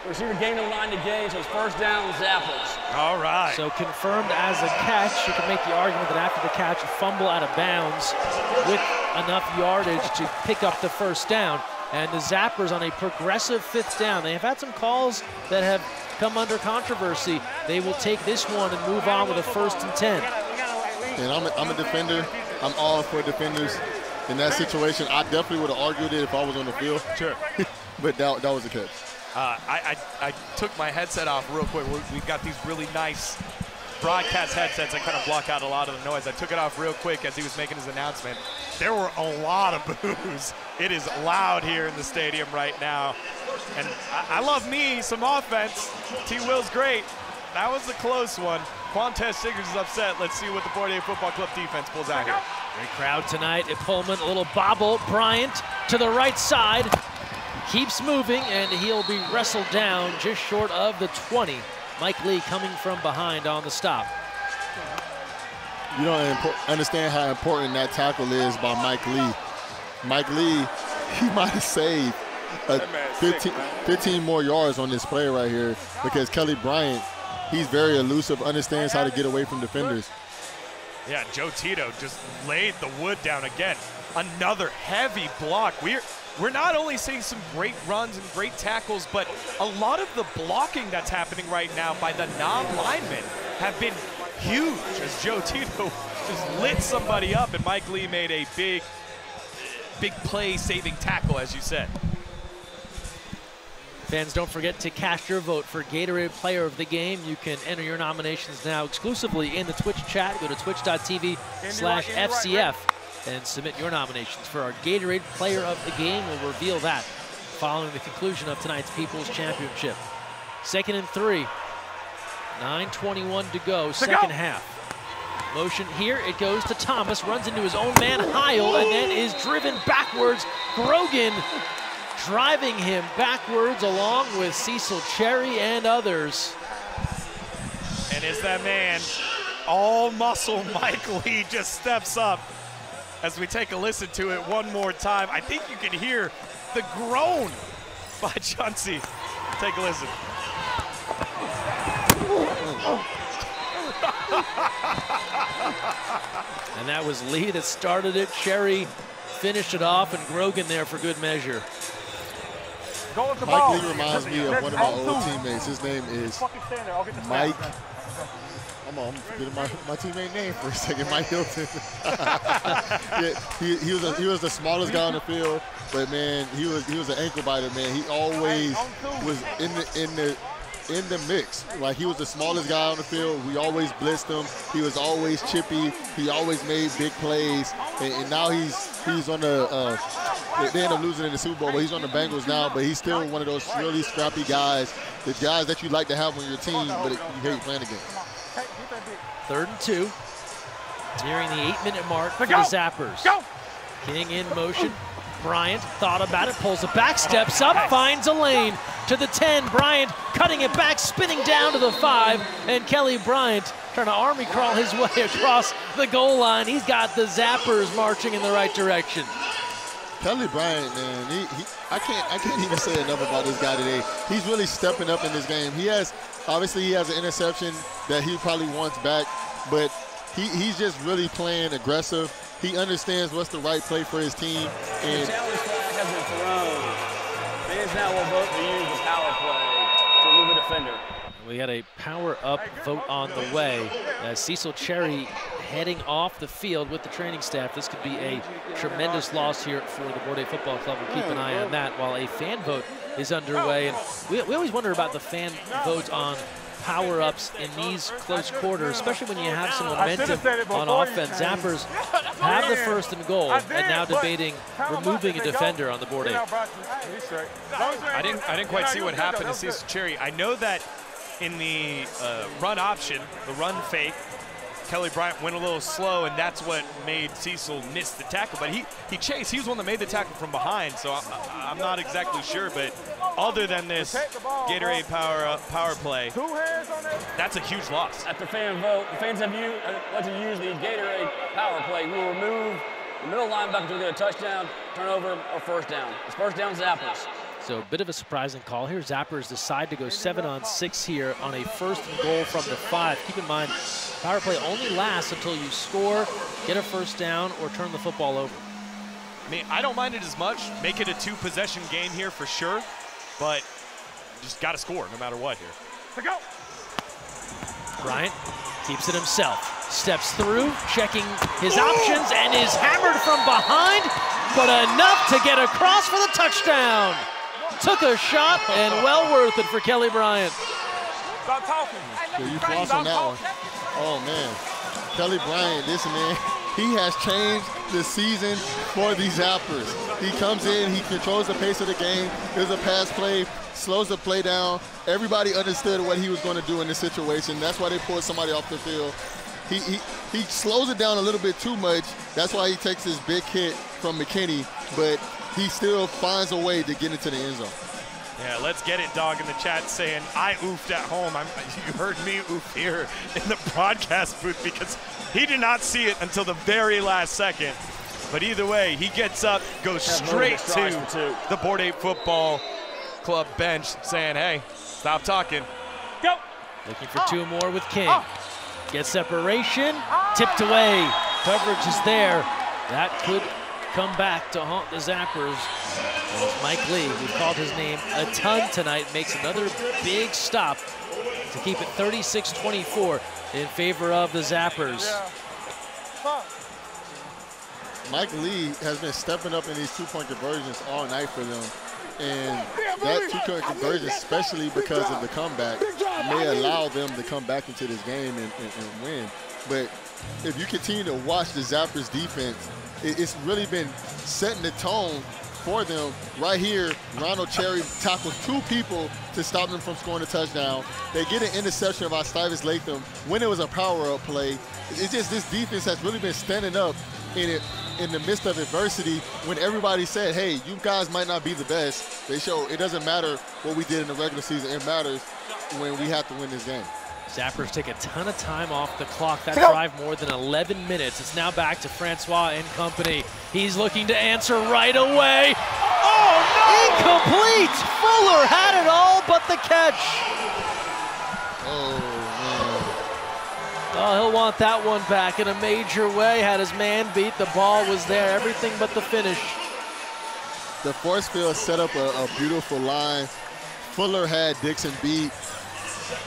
Receiver gained the line to gain, so it's first down, Zappers. All right. So confirmed as a catch. You can make the argument that after the catch, a fumble out of bounds with enough yardage to pick up the first down. And the Zappers on a progressive 5th down. They have had some calls that have come under controversy. They will take this one and move on with a 1st and 10. And I'm a defender. I'm all for defenders. In that situation, I definitely would have argued it if I was on the field. Sure. But that was a catch. I took my headset off real quick. We've got these really nice broadcast headsets that kind of block out a lot of the noise. I took it off real quick as he was making his announcement. There were a lot of boos. It is loud here in the stadium right now. And I love me some offense. T. Will's great. That was a close one. Quantez Stiggers is upset. Let's see what the Bourdain Football Club defense pulls out here. Great crowd tonight at Pullman. A little bobble. Bryant to the right side. Keeps moving, and he'll be wrestled down just short of the 20. Mike Lee coming from behind on the stop. You don't understand how important that tackle is by Mike Lee. Mike Lee, he might have saved 15 more yards on this play right here because Kelly Bryant, he's very elusive, understands how to get away from defenders. Yeah, Joe Tito just laid the wood down again. Another heavy block. We're not only seeing some great runs and great tackles, but a lot of the blocking that's happening right now by the non-linemen have been huge as Joe Tito just lit somebody up, and Mike Lee made a big play-saving tackle, as you said. Fans, don't forget to cast your vote for Gatorade Player of the Game. You can enter your nominations now exclusively in the Twitch chat. Go to twitch.tv/FCF and submit your nominations for our Gatorade Player of the Game. We'll reveal that following the conclusion of tonight's People's Championship. 2nd and 3. 9:21 to go, second half. Motion here, it goes to Thomas, runs into his own man, Heil, and then is driven backwards. Grogan driving him backwards along with Cecil Cherry and others. And as that man, all muscle Mike Lee just steps up as we take a listen to it one more time. I think you can hear the groan by Chauncey. Take a listen. And that was Lee that started it. Cherry finished it off, and Grogan there for good measure. Mike Lee reminds me of one of my old teammates. His name is Mike. I'm forgetting my teammate name for a second. Mike Hilton. Yeah, he was the smallest guy on the field, but man, he was an ankle biter, man. He always was in the mix. Like, he was the smallest guy on the field. We always blitzed him. He was always chippy. He always made big plays. And now he's on the they ended up losing in the Super Bowl, but he's on the Bengals now. But he's still one of those really scrappy guys, the guys that you like to have on your team, but you hate playing against. 3rd and 2. Nearing the 8-minute mark for the Zappers. King in motion. Bryant thought about it, pulls it back, steps up, finds a lane to the 10. Bryant cutting it back, spinning down to the 5, and Kelly Bryant trying to army crawl his way across the goal line. He's got the Zappers marching in the right direction. Kelly Bryant, man, I can't even say enough about this guy today. He's really stepping up in this game. Obviously he has an interception that he probably wants back, but he's just really playing aggressive. He understands what's the right play for his team. And the challenge flag has been thrown. Fans now will vote to use the power play to remove a defender. We got a power-up vote on the way. Cecil Cherry heading off the field with the training staff. This could be a tremendous loss here for the Bourdain Football Club. We'll keep an eye on that while a fan vote is underway. And we always wonder about the fan votes on power-ups in these close quarters, especially when you have some momentum on offense. Zappers have the 1st and goal, and now debating removing a defender on the Bourdain. I didn't quite see what happened to Cecil Cherry. I know that in the run option, the run fake, Kelly Bryant went a little slow, and that's what made Cecil miss the tackle. But he chased. He was the one that made the tackle from behind, so I'm not exactly sure. But other than this Gatorade power play, that's a huge loss. After fan vote, the fans have like to use the Gatorade power play. We will remove the middle linebacker to get a touchdown, turnover, or 1st down. It's 1st down Zappers. So a bit of a surprising call here. Zappers decide to go 7-on-6 here on a 1st and goal from the 5. Keep in mind, power play only lasts until you score, get a 1st down, or turn the football over. I mean, I don't mind it as much. Make it a 2-possession game here for sure, but you just got to score no matter what here. Go. Bryant keeps it himself. Steps through, checking his options, and is hammered from behind, but enough to get across for the touchdown. Took a shot, and well worth it for Kelly Bryant. Stop talking. Yeah, you floss on that one. Oh, man. Kelly Bryant, this man, he has changed the season for these Zappers. He comes in, he controls the pace of the game. There's a pass play, slows the play down. Everybody understood what he was going to do in this situation. That's why they pulled somebody off the field. He slows it down a little bit too much. That's why he takes this big hit from McKinney, but he still finds a way to get into the end zone. Yeah, let's get it, dog, in the chat saying, I oofed at home. You heard me oof here in the broadcast booth because he did not see it until the very last second. But either way, he gets up, goes straight to the Bourdain Football Club bench saying, hey, stop talking. Go. Looking for 2 more with King. Gets separation, tipped away. Coverage is there. That could come back to haunt the Zappers. As Mike Lee, we've called his name a ton tonight, makes another big stop to keep it 36-24 in favor of the Zappers. Mike Lee has been stepping up in these 2-point conversions all night for them. And that 2-point conversion, especially because of the comeback, may allow them to come back into this game and win. But if you continue to watch the Zappers defense, it's really been setting the tone for them. Right here, Ronald Cherry tackles 2 people to stop them from scoring a touchdown. They get an interception by Stuyvesant Latham when it was a power-up play. It's just this defense has really been standing up in the midst of adversity when everybody said, hey, you guys might not be the best. They show it doesn't matter what we did in the regular season. It matters when we have to win this game. Zappers take a ton of time off the clock. That drive more than 11 minutes. It's now back to Francois and company. He's looking to answer right away. Oh, no! Incomplete! Fuller had it all but the catch. Oh, man. Oh, he'll want that one back in a major way. Had his man beat. The ball was there. Everything but the finish. The force field set up a beautiful line. Fuller had Dixon beat.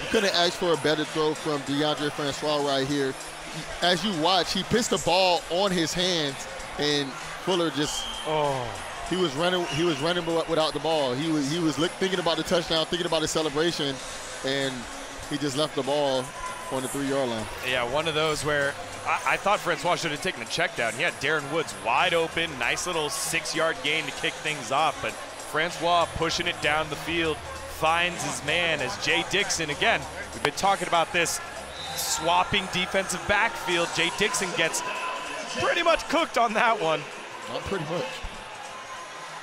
You couldn't ask for a better throw from Deondre Francois right here. As you watch, he pitched the ball on his hands, and Fuller just, he was running without the ball. He was thinking about the touchdown, thinking about the celebration, and he just left the ball on the 3-yard line. Yeah, one of those where I thought Francois should have taken a check down. He had Darren Woods wide open, nice little 6-yard gain to kick things off, but Francois pushing it down the field, finds his man as Jay Dixon. Again, we've been talking about this swapping defensive backfield. Jay Dixon gets pretty much cooked on that one. Not pretty much.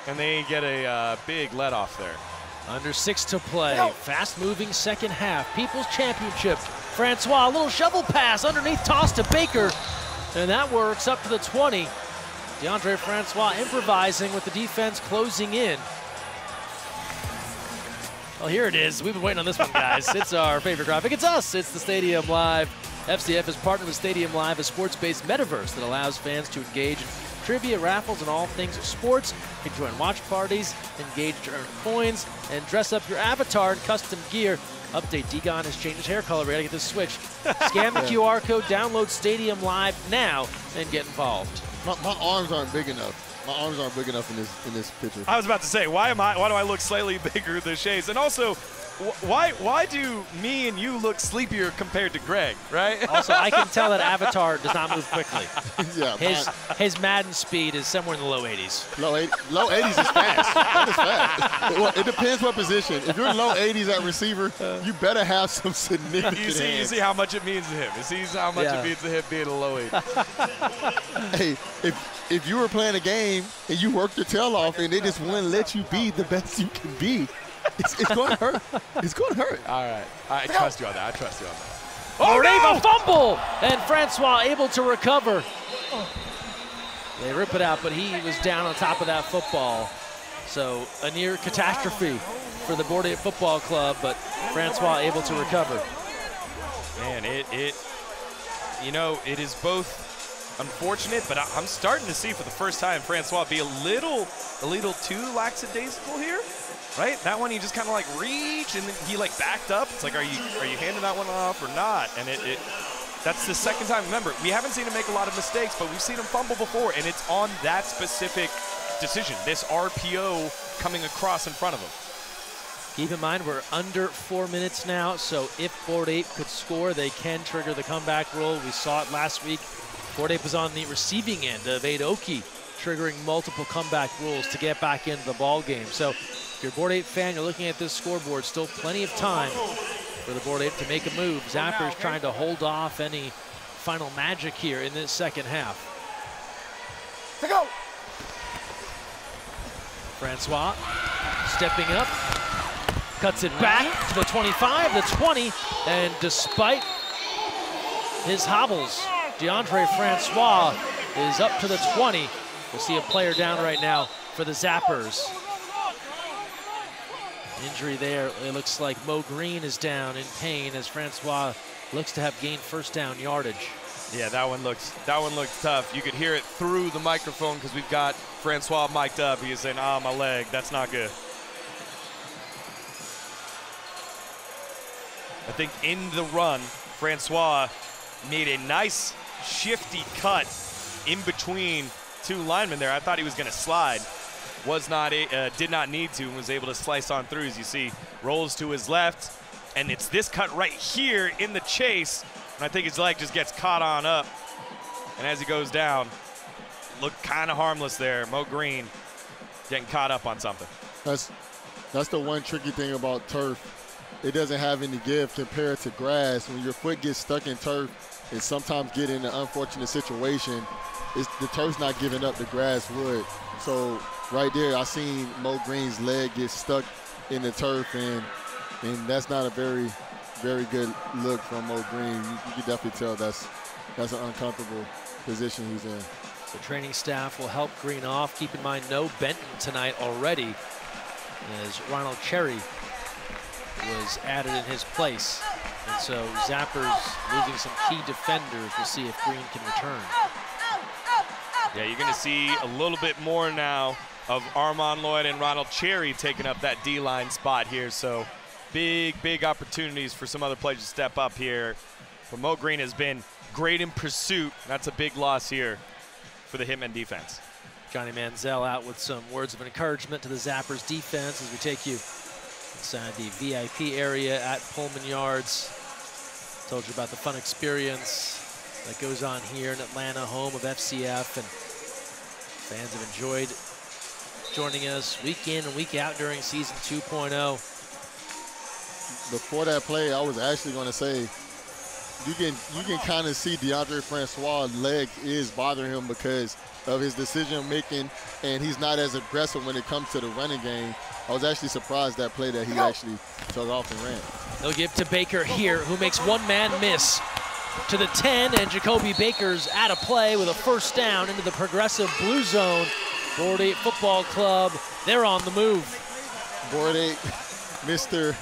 And they get a big let off there. Under 6 to play. Fast-moving second half. People's Championship. Francois, a little shovel pass underneath, toss to Baker. And that works up to the 20. Deondre Francois improvising with the defense closing in. Well, here it is. We've been waiting on this one, guys. It's our favorite graphic. It's us. It's the Stadium Live. FCF is partnered with Stadium Live, a sports-based metaverse that allows fans to engage in trivia, raffles, and all things sports. You can join watch parties, engage to earn coins, and dress up your avatar in custom gear. Update, Degon has changed his hair color. We gotta get this switched. Scan the QR code, download Stadium Live now, and get involved. My arms aren't big enough. My arms aren't big enough in this picture. I was about to say, why do I look slightly bigger than Shay's? And also, why do me and you look sleepier compared to Greg, right? Also, I can tell that Avatar does not move quickly. Yeah, his Madden speed is somewhere in the low 80s. Low 80s is fast. That is fast. Well, it depends what position. If you're low 80s at receiver, you better have some significant You see how much it means to him. You see how much it means to him being a low 80s. Hey, if you were playing a game and you worked your tail off and they just wouldn't let you be the best you can be, it's going to hurt. It's going to hurt. All right. I trust you on that. I trust you on that. Oh, no! A fumble! And Francois able to recover. They rip it out, but he was down on top of that football. So a near catastrophe for the Board 8 Football Club, but Francois able to recover. Man, it is both unfortunate, but I'm starting to see for the first time Francois be a little too lackadaisical here, right? That one he just kind of like reached and then he like backed up. It's like, are you handing that one off or not? And that's the second time. Remember, we haven't seen him make a lot of mistakes, but we've seen him fumble before, and it's on that specific decision, this RPO coming across in front of him. Keep in mind, we're under 4 minutes now, so if Board 8 could score, they can trigger the comeback rule. We saw it last week. Board 8 was on the receiving end of Aid Oki, triggering multiple comeback rules to get back into the ball game. So if you're a Board 8 fan, you're looking at this scoreboard, still plenty of time for the Board 8 to make a move. Zappers trying to hold off any final magic here in this second half. To go. Francois stepping up, cuts it back to the 25, the 20, and despite his hobbles, Deondre Francois is up to the 20. We'll see a player down right now for the Zappers. Injury there. It looks like Mo Green is down in pain as Francois looks to have gained first down yardage. Yeah, that one looks tough. You could hear it through the microphone because we've got Francois mic'd up. He is saying, "Ah, my leg, that's not good." I think in the run, Francois made a nice shifty cut in between two linemen there. I thought he was going to slide. Did not need to, and was able to slice on through. As you see, rolls to his left, and it's this cut right here in the chase, and I think his leg just gets caught on up. And as he goes down, looked kind of harmless there. Mo Green getting caught up on something. That's the one tricky thing about turf. It doesn't have any give compared to grass. When your foot gets stuck in turf, it sometimes get in an unfortunate situation. The turf's not giving up, the grass would. So right there, I seen Mo Green's leg get stuck in the turf, and that's not a very, very good look from Mo Green. You can definitely tell that's an uncomfortable position he's in. The training staff will help Green off. Keep in mind, no Benton tonight already, as Ronald Cherry was added in his place. And so Zappers moving some key defenders. We'll see if Green can return. Yeah, you're going to see a little bit more now of Armand Lloyd and Ronald Cherry taking up that D-line spot here. So big opportunities for some other players to step up here. But Mo Green has been great in pursuit. That's a big loss here for the Hitmen defense. Johnny Manziel out with some words of encouragement to the Zappers defense as we take you inside the VIP area at Pullman Yards. Told you about the fun experience that goes on here in Atlanta, home of FCF, and fans have enjoyed joining us week in and week out during season 2.0. Before that play, I was actually going to say, you can kind of see DeAndre Francois' leg is bothering him because of his decision making, and he's not as aggressive when it comes to the running game. I was actually surprised that play that he actually took off and ran. They'll give to Baker here, who makes one man miss to the 10, and Jacoby Baker's out of play with a first down into the progressive blue zone. Board 8 Football Club, they're on the move. Board 8, Mr.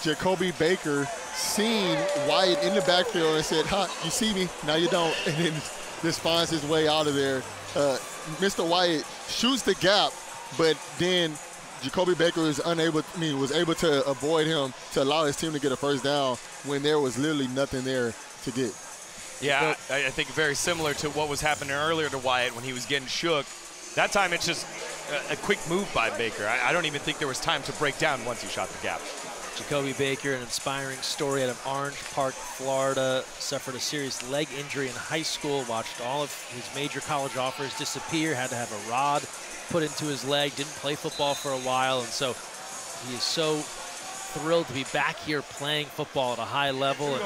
Jacoby Baker seen Wyatt in the backfield and said, "Huh, you see me? No, you don't." And then just finds his way out of there. Mr. Wyatt shoots the gap, but then Jacoby Baker was able to avoid him to allow his team to get a first down when there was literally nothing there to get. Yeah, I think very similar to what was happening earlier to Wyatt when he was getting shook. That time it's just a quick move by Baker. I don't even think there was time to break down once he shot the gap. Jacoby Baker, an inspiring story out of Orange Park, Florida, suffered a serious leg injury in high school, watched all of his major college offers disappear, had to have a rod put into his leg, didn't play football for a while, and so he is so thrilled to be back here playing football at a high level and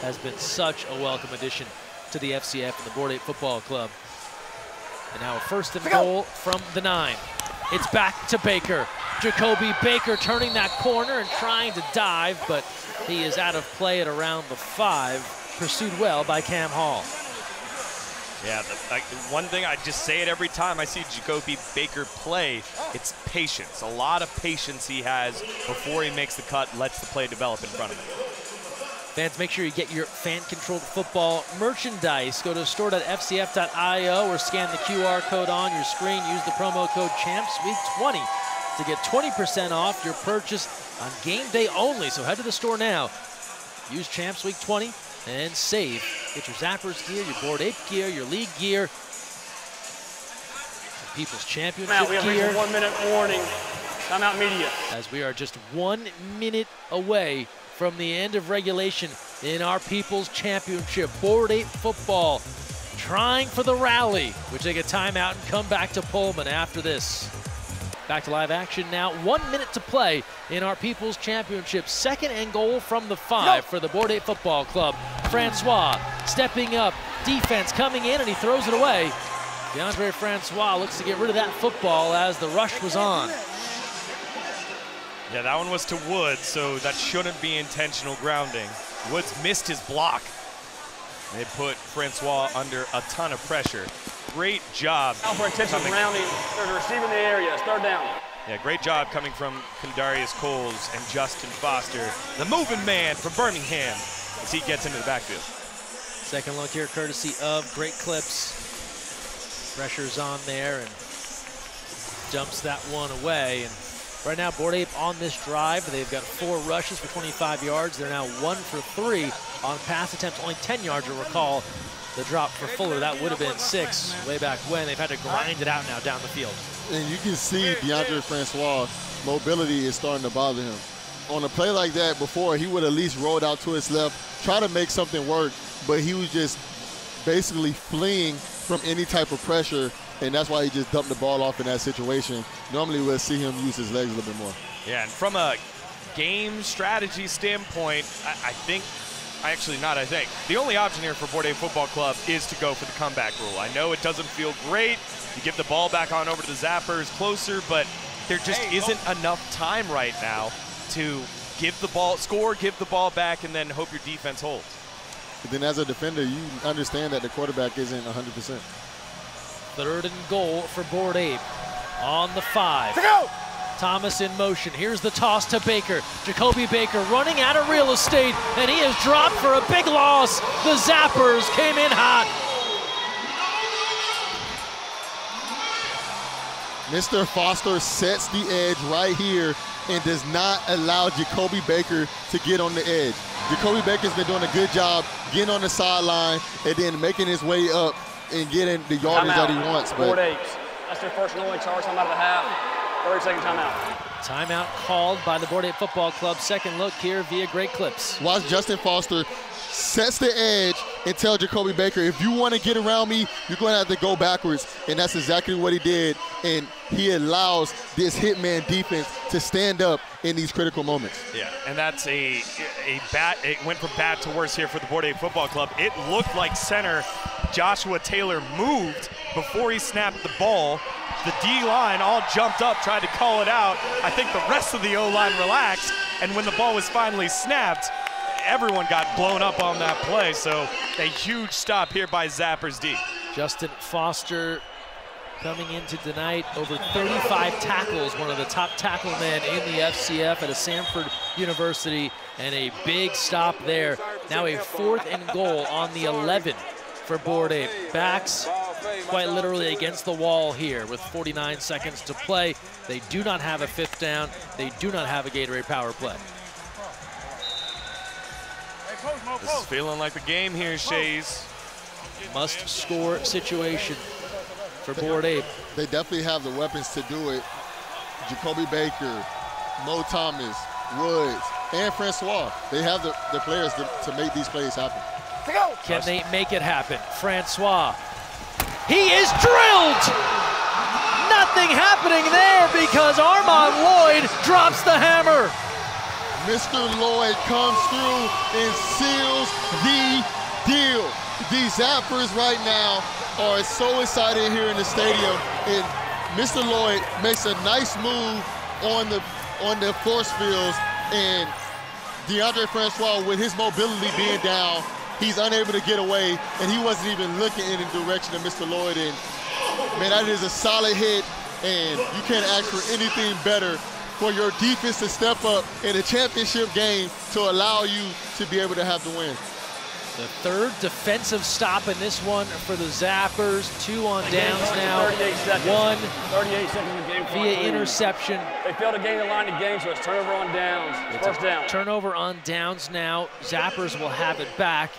has been such a welcome addition to the FCF and the Board 8 Football Club. And now a first and goal from the 9. It's back to Baker. Jacoby Baker turning that corner and trying to dive, but he is out of play at around the 5. Pursued well by Cam Hall. Yeah, one thing, I just say it every time I see Jacoby Baker play, it's patience. A lot of patience he has before he makes the cut, lets the play develop in front of him. Fans, make sure you get your fan-controlled football merchandise. Go to store.fcf.io or scan the QR code on your screen. Use the promo code CHAMPSWEEK20 to get 20% off your purchase on game day only. So head to the store now. Use CHAMPSWEEK20 and save. Get your Zappers gear, your Board 8 gear, your league gear, People's Championship gear. We have a 1-minute warning. Timeout media. As we are just 1 minute away from the end of regulation in our People's Championship. Board 8 football trying for the rally. We take a timeout and come back to Pullman after this. Back to live action now. 1 minute to play in our People's Championship. 2nd and goal from the 5 for the Board 8 Football Club. Francois stepping up. Defense coming in, and he throws it away. DeAndre Francois looks to get rid of that football as the rush was on. Yeah, that one was to Woods, so that shouldn't be intentional grounding. Woods missed his block. They put Francois under a ton of pressure. Great job. Now for intentional grounding. There's a receiver in the area. It's 3rd down. Yeah, great job coming from Kendarius Coles and Justin Foster, the moving man from Birmingham, as he gets into the backfield. Second look here, courtesy of Great Clips. Pressure's on there and dumps that one away. And right now, Board 8 on this drive. They've got 4 rushes for 25 yards. They're now 1 for 3 on pass attempts, only 10 yards. You'll recall the drop for Fuller. That would have been 6 way back when. They've had to grind it out now down the field. And you can see DeAndre Francois' mobility is starting to bother him. On a play like that before, he would at least rolled out to his left, try to make something work, but he was just basically fleeing from any type of pressure and that's why he just dumped the ball off in that situation. Normally we'll see him use his legs a little bit more. Yeah, and from a game strategy standpoint, the only option here for Bourdain Football Club is to go for the comeback rule. I know it doesn't feel great. You give the ball back on over to the Zappers closer, but there just isn't enough time right now to give the ball back, and then hope your defense holds. But then as a defender, you understand that the quarterback isn't 100%. 3rd and goal for Bourdain on the 5. Thomas in motion. Here's the toss to Baker. Jacoby Baker running out of real estate, and he is dropped for a big loss. The Zappers came in hot. Mr. Foster sets the edge right here and does not allow Jacoby Baker to get on the edge. Jacoby Baker's been doing a good job getting on the sideline and then making his way up and getting the yardage that he wants. But that's their first and only charge. Time out of the half. 30-second timeout. Timeout called by the Bourdain Football Club. Second look here via Great Clips. Watch Justin Foster sets the edge and tell Jacoby Baker, if you want to get around me, you're going to have to go backwards. And that's exactly what he did. And he allows this hitman defense to stand up in these critical moments. Yeah, and that's it went from bad to worse here for the Bourdain Football Club. It looked like center Joshua Taylor moved before he snapped the ball. The D-line all jumped up, tried to call it out. I think the rest of the O-line relaxed, and when the ball was finally snapped, everyone got blown up on that play, so a huge stop here by Zappers D. Justin Foster coming into tonight, over 35 tackles, one of the top tackle men in the FCF at a Samford University, and a big stop there. Now a 4th and goal on the 11 for Bourdain. Backs quite literally against the wall here with 49 seconds to play. They do not have a 5th down. They do not have a Gatorade power play. This is feeling like the game here, Shays. Must score situation for Bourdain. They definitely have the weapons to do it. Jacoby Baker, Mo Thomas, Woods, and Francois. They have the players to make these plays happen. Can they make it happen? Francois. He is drilled! Nothing happening there because Armand Lloyd drops the hammer. Mr. Lloyd comes through and seals the deal. The Zappers right now are so excited here in the stadium, and Mr. Lloyd makes a nice move on the force fields, and DeAndre Francois, with his mobility being down, he's unable to get away, and he wasn't even looking in the direction of Mr. Lloyd. And man, that is a solid hit, and you can't ask for anything better for your defense to step up in a championship game to allow you to be able to have the win. The 3rd defensive stop in this one for the Zappers. 2 on downs now. 1 38 seconds in the game via interception. They failed to gain the line of game, so it's turnover on downs. It's first down. Turnover on downs now. Zappers will have it back.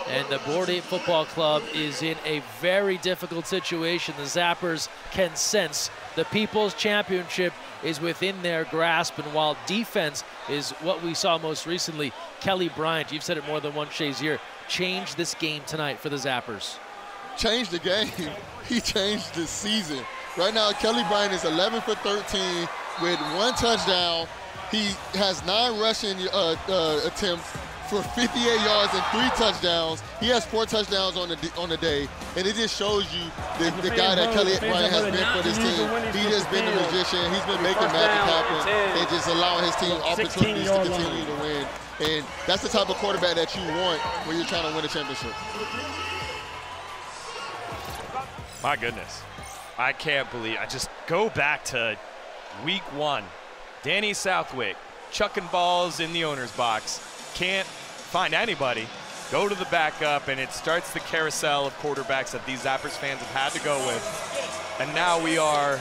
And the Bourdain Football Club is in a very difficult situation. The Zappers can sense the People's Championship is within their grasp, and while defense is what we saw most recently, Kelly Bryant, you've said it more than once, Shazier, changed this game tonight for the Zappers. Changed the game. He changed the season. Right now, Kelly Bryant is 11 for 13 with 1 touchdown. He has 9 rushing attempts for 58 yards and 3 touchdowns. He has 4 touchdowns on the day, and it just shows you the guy that Kelly Bryant has been for this team. He has been the magician. He's been making magic happen and just allowing his team opportunities to continue to win. And that's the type of quarterback that you want when you're trying to win a championship. My goodness. I can't believe, I just go back to week 1. Danny Southwick chucking balls in the owner's box. Can't find anybody. Go to the backup, and it starts the carousel of quarterbacks that these Zappers fans have had to go with. And now we are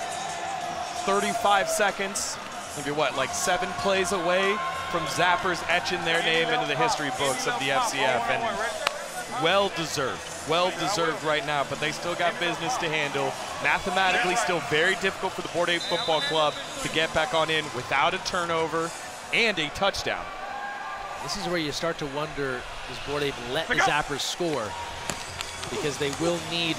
35 seconds, maybe what, like 7 plays away from Zappers etching their name into the history books of the FCF. And well-deserved right now, but they still got business to handle. Mathematically still very difficult for the Bourdain Football Club to get back on in without a turnover and a touchdown. This is where you start to wonder, does Bourdain let the Zappers score? Because they will need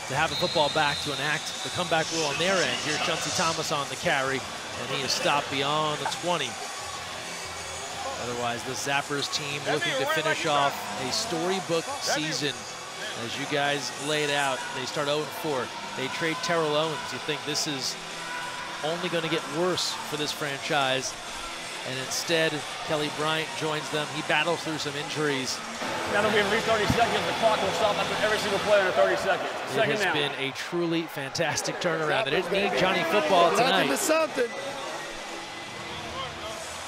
to have the football back to enact the comeback rule on their end. Here's Chauncey Thomas on the carry, and he is stopped beyond the 20. Otherwise, the Zappers team looking to finish off a storybook season. As you guys laid out, they start 0-4. They trade Terrell Owens. You think this is only going to get worse for this franchise. And instead, Kelly Bryant joins them. He battles through some injuries. Now that we have reached 30 seconds, the clock will stop after every single play under 30 seconds. It has been a truly fantastic turnaround. They didn't need Johnny Football tonight.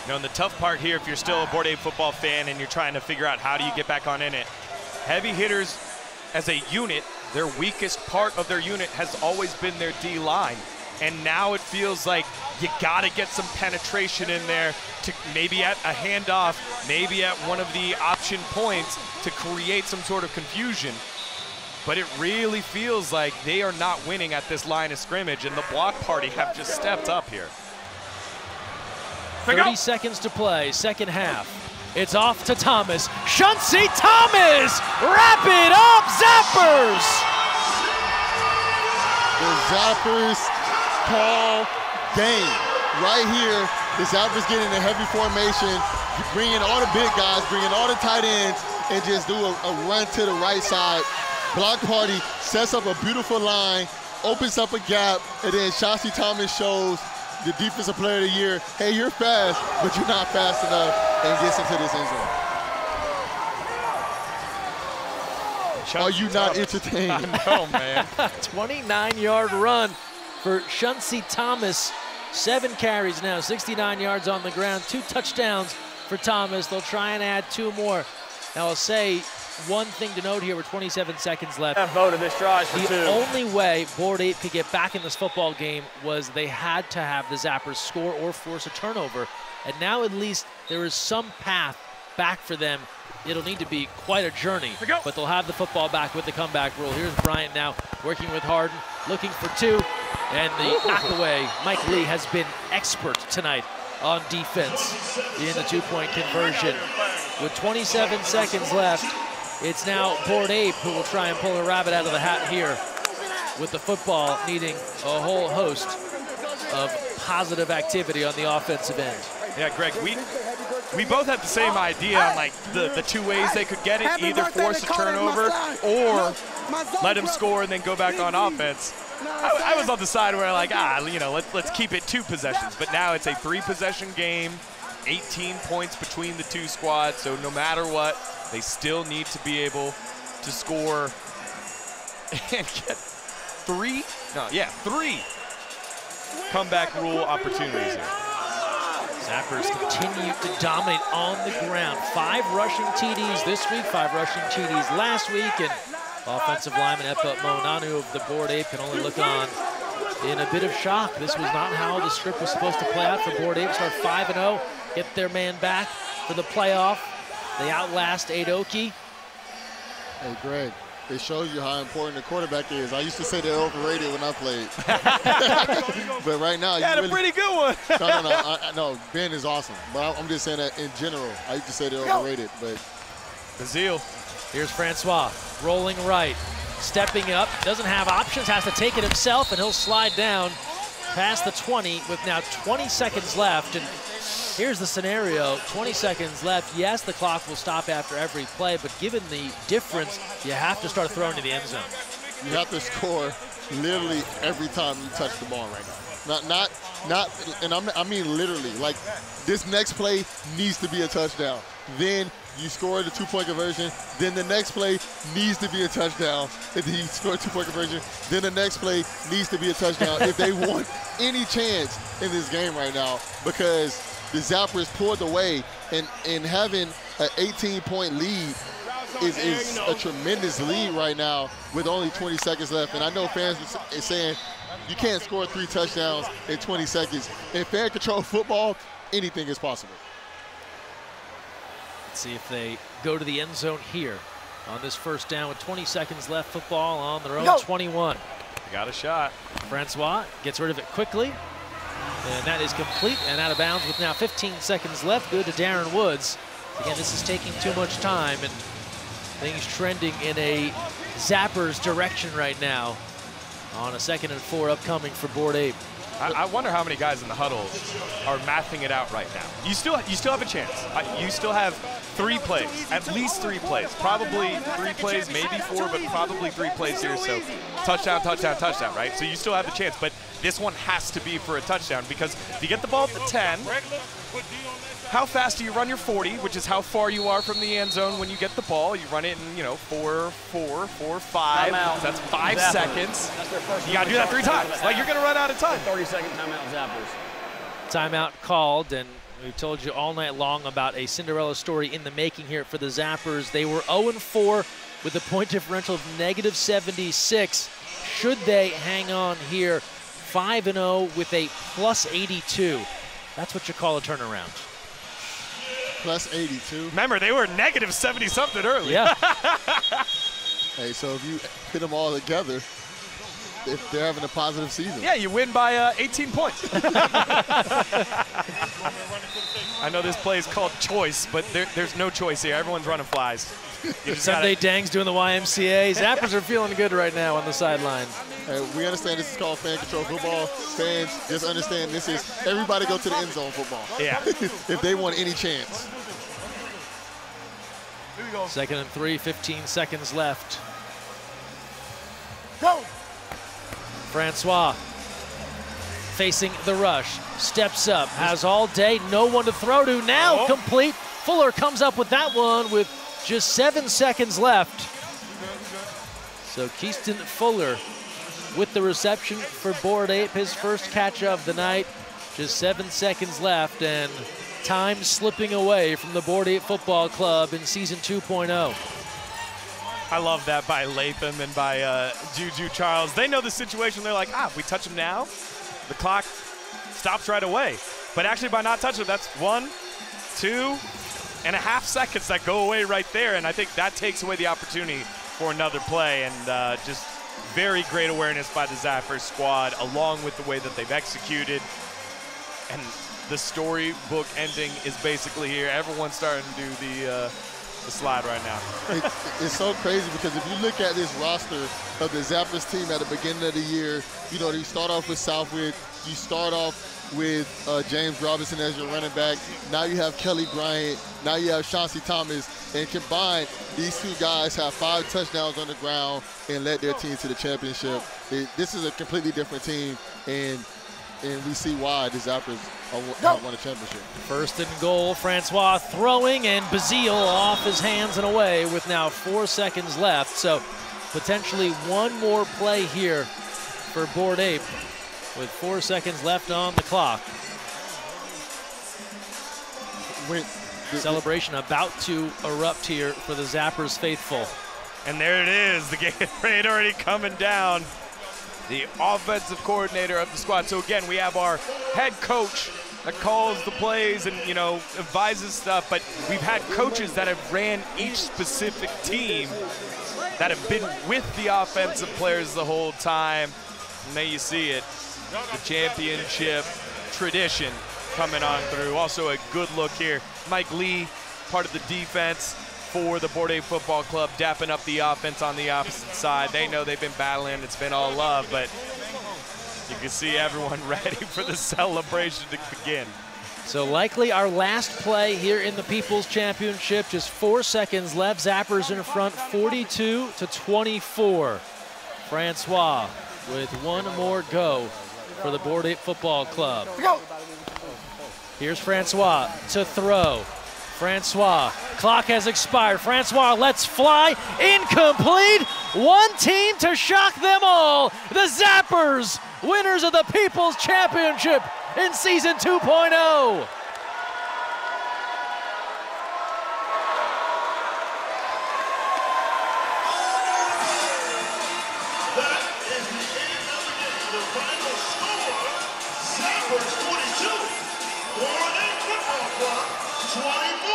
You know, and the tough part here, if you're still a Board 8 football fan and you're trying to figure out how do you get back on in it, heavy hitters as a unit, their weakest part of their unit has always been their D-line. And now it feels like you got to get some penetration in there to maybe at a handoff, maybe at one of the option points to create some sort of confusion. But it really feels like they are not winning at this line of scrimmage, and the block party have just stepped up here. 30 seconds to play, second half. It's off to Thomas. Chauncey Thomas! Wrap it up, Zappers! The Zappers call game. Right here, the Zappers get in a heavy formation, bringing all the big guys, bringing all the tight ends, and just do a run to the right side. Block party sets up a beautiful line, opens up a gap, and then Chauncey Thomas shows the defensive player of the year, hey, you're fast, but you're not fast enough, and gets into this end zone. Are you not entertained? No, man. 29-yard run for Chauncey Thomas. 7 carries now, 69 yards on the ground, 2 touchdowns for Thomas. They'll try and add 2 more. Now, I'll say one thing to note here with 27 seconds left. Voted this drive for 2. The only way Board 8 could get back in this football game was they had to have the Zappers score or force a turnover. And now at least there is some path back for them. It'll need to be quite a journey, but they'll have the football back with the comeback rule. Here's Bryant now working with Harden, looking for 2. And the knockaway, Mike Lee has been expert tonight on defense in the 2-point conversion. With 27 seconds left, it's now Board 8 who will try and pull a rabbit out of the hat here, with the football needing a whole host of positive activity on the offensive end. Yeah, Greg, we both had the same idea on like the 2 ways they could get it, either force a turnover or let him score and then go back on offense. I was on the side where like, you know, let's keep it 2 possessions, but now it's a 3-possession game, 18 points between the 2 squads, so no matter what, they still need to be able to score and get 3 comeback rule opportunities here. Zappers continue to dominate on the ground. 5 rushing TDs this week, 5 rushing TDs last week, and offensive lineman Epa Monanu of the Board 8 can only look on in a bit of shock. This was not how the script was supposed to play out for Board 8. Start 5-0, get their man back for the playoff. They outlast Adoki. Hey, Greg, it shows you how important the quarterback is. I used to say they're overrated when I played. But right now, you had a pretty good one. No, Ben is awesome. But I'm just saying that in general. I used to say they're overrated, but. Bazile. Here's Francois, rolling right, stepping up, doesn't have options, has to take it himself, and he'll slide down past the 20 with now 20 seconds left. And here's the scenario, 20 seconds left. Yes, the clock will stop after every play, but given the difference, you have to start throwing to the end zone. You have to score literally every time you touch the ball right now. I mean literally, like this next play needs to be a touchdown. Then you score the 2-point conversion, then the next play needs to be a touchdown. If you score a 2-point conversion, then the next play needs to be a touchdown if they want any chance in this game right now, because the Zappers pulled away, and having an 18-point lead is a tremendous lead right now with only 20 seconds left. And I know fans are saying you can't score 3 touchdowns in 20 seconds. In fan control football, anything is possible. Let's see if they go to the end zone here on this first down with 20 seconds left. Football on their own 21. They got a shot. Francois gets rid of it quickly. And that is complete and out of bounds with now 15 seconds left. Good to Darren Woods. Again, this is taking too much time, and things trending in a Zappers' direction right now on a 2nd and 4 upcoming for Board Ape. I wonder how many guys in the huddle are mathing it out right now. You still have a chance. You still have 3 plays, at least 3 plays. Probably 3 plays, maybe 4, but probably 3 plays here. So touchdown, touchdown, touchdown, right? So you still have the chance, but this one has to be for a touchdown because if you get the ball at the 10, how fast do you run your 40, which is how far you are from the end zone when you get the ball. You run it in, 4, 5. That's 5 seconds. You got to do that 3 times. Like, you're going to run out of time. 30-second timeout, Zappers. Timeout called, and we've told you all night long about a Cinderella story in the making here for the Zappers. They were 0-4 with a point differential of -76. Should they hang on here, 5-0 with a +82. That's what you call a turnaround. +82. Remember, they were -70-something early. Yeah. Hey, so if you put them all together, if they're having a positive season. Yeah, you win by 18 points. I know this play is called choice, but there's no choice here. Everyone's running flies. Sunday Dang's doing the YMCA. Zappers are feeling good right now on the sideline. We understand this is called fan control football. Fans, just understand this is everybody go to the end zone football. Yeah. If they want any chance. 2nd and 3, 15 seconds left. Go! Francois facing the rush, steps up, has all day, no one to throw to. Now complete. Fuller comes up with that one with just 7 seconds left. So Keaston Fuller with the reception for Board Ape, his first catch of the night. Just 7 seconds left, and time slipping away from the Board Ape Football Club in season 2.0. I love that by Latham and by Juju Charles. They know the situation. They're like, if we touch him now, the clock stops right away. But actually, by not touching him, that's 1, 2.5 seconds that go away right there. And I think that takes away the opportunity for another play. And just very great awareness by the Zappers squad, along with the way that they've executed. And the storybook ending is basically here. Everyone's starting to do the slide right now. It's so crazy because if you look at this roster of the Zappers team at the beginning of the year, you start off with Southwood, you start off with James Robinson as your running back. Now you have Kelly Bryant. Now you have Chauncey Thomas. And combined, these 2 guys have 5 touchdowns on the ground and led their team to the championship. This is a completely different team, and we see why the Zappers have won a championship. 1st and goal, Francois throwing, and Bazile off his hands and away with now 4 seconds left. So potentially one more play here for Board Ape with 4 seconds left on the clock. Celebration about to erupt here for the Zappers faithful. And there it is, the Gatorade already coming down. The offensive coordinator of the squad. So again, we have our head coach that calls the plays and, advises stuff, but we've had coaches that have ran each specific team that have been with the offensive players the whole time. And there you see it, the championship tradition coming on through. Also a good look here. Mike Lee, part of the defense for the Board Ape Football Club, dapping up the offense on the opposite side. They know they've been battling. It's been all love, but you can see everyone ready for the celebration to begin. So likely our last play here in the People's Championship. Just 4 seconds left. Zappers in front, 42-24. Francois with one more go for the Board Ape Football Club. Here's Francois to throw. Francois, clock has expired. Francois lets fly, incomplete. One team to shock them all. The Zappers, winners of the People's Championship in season 2.0. Zappers 22, Board Ape Football Club 24.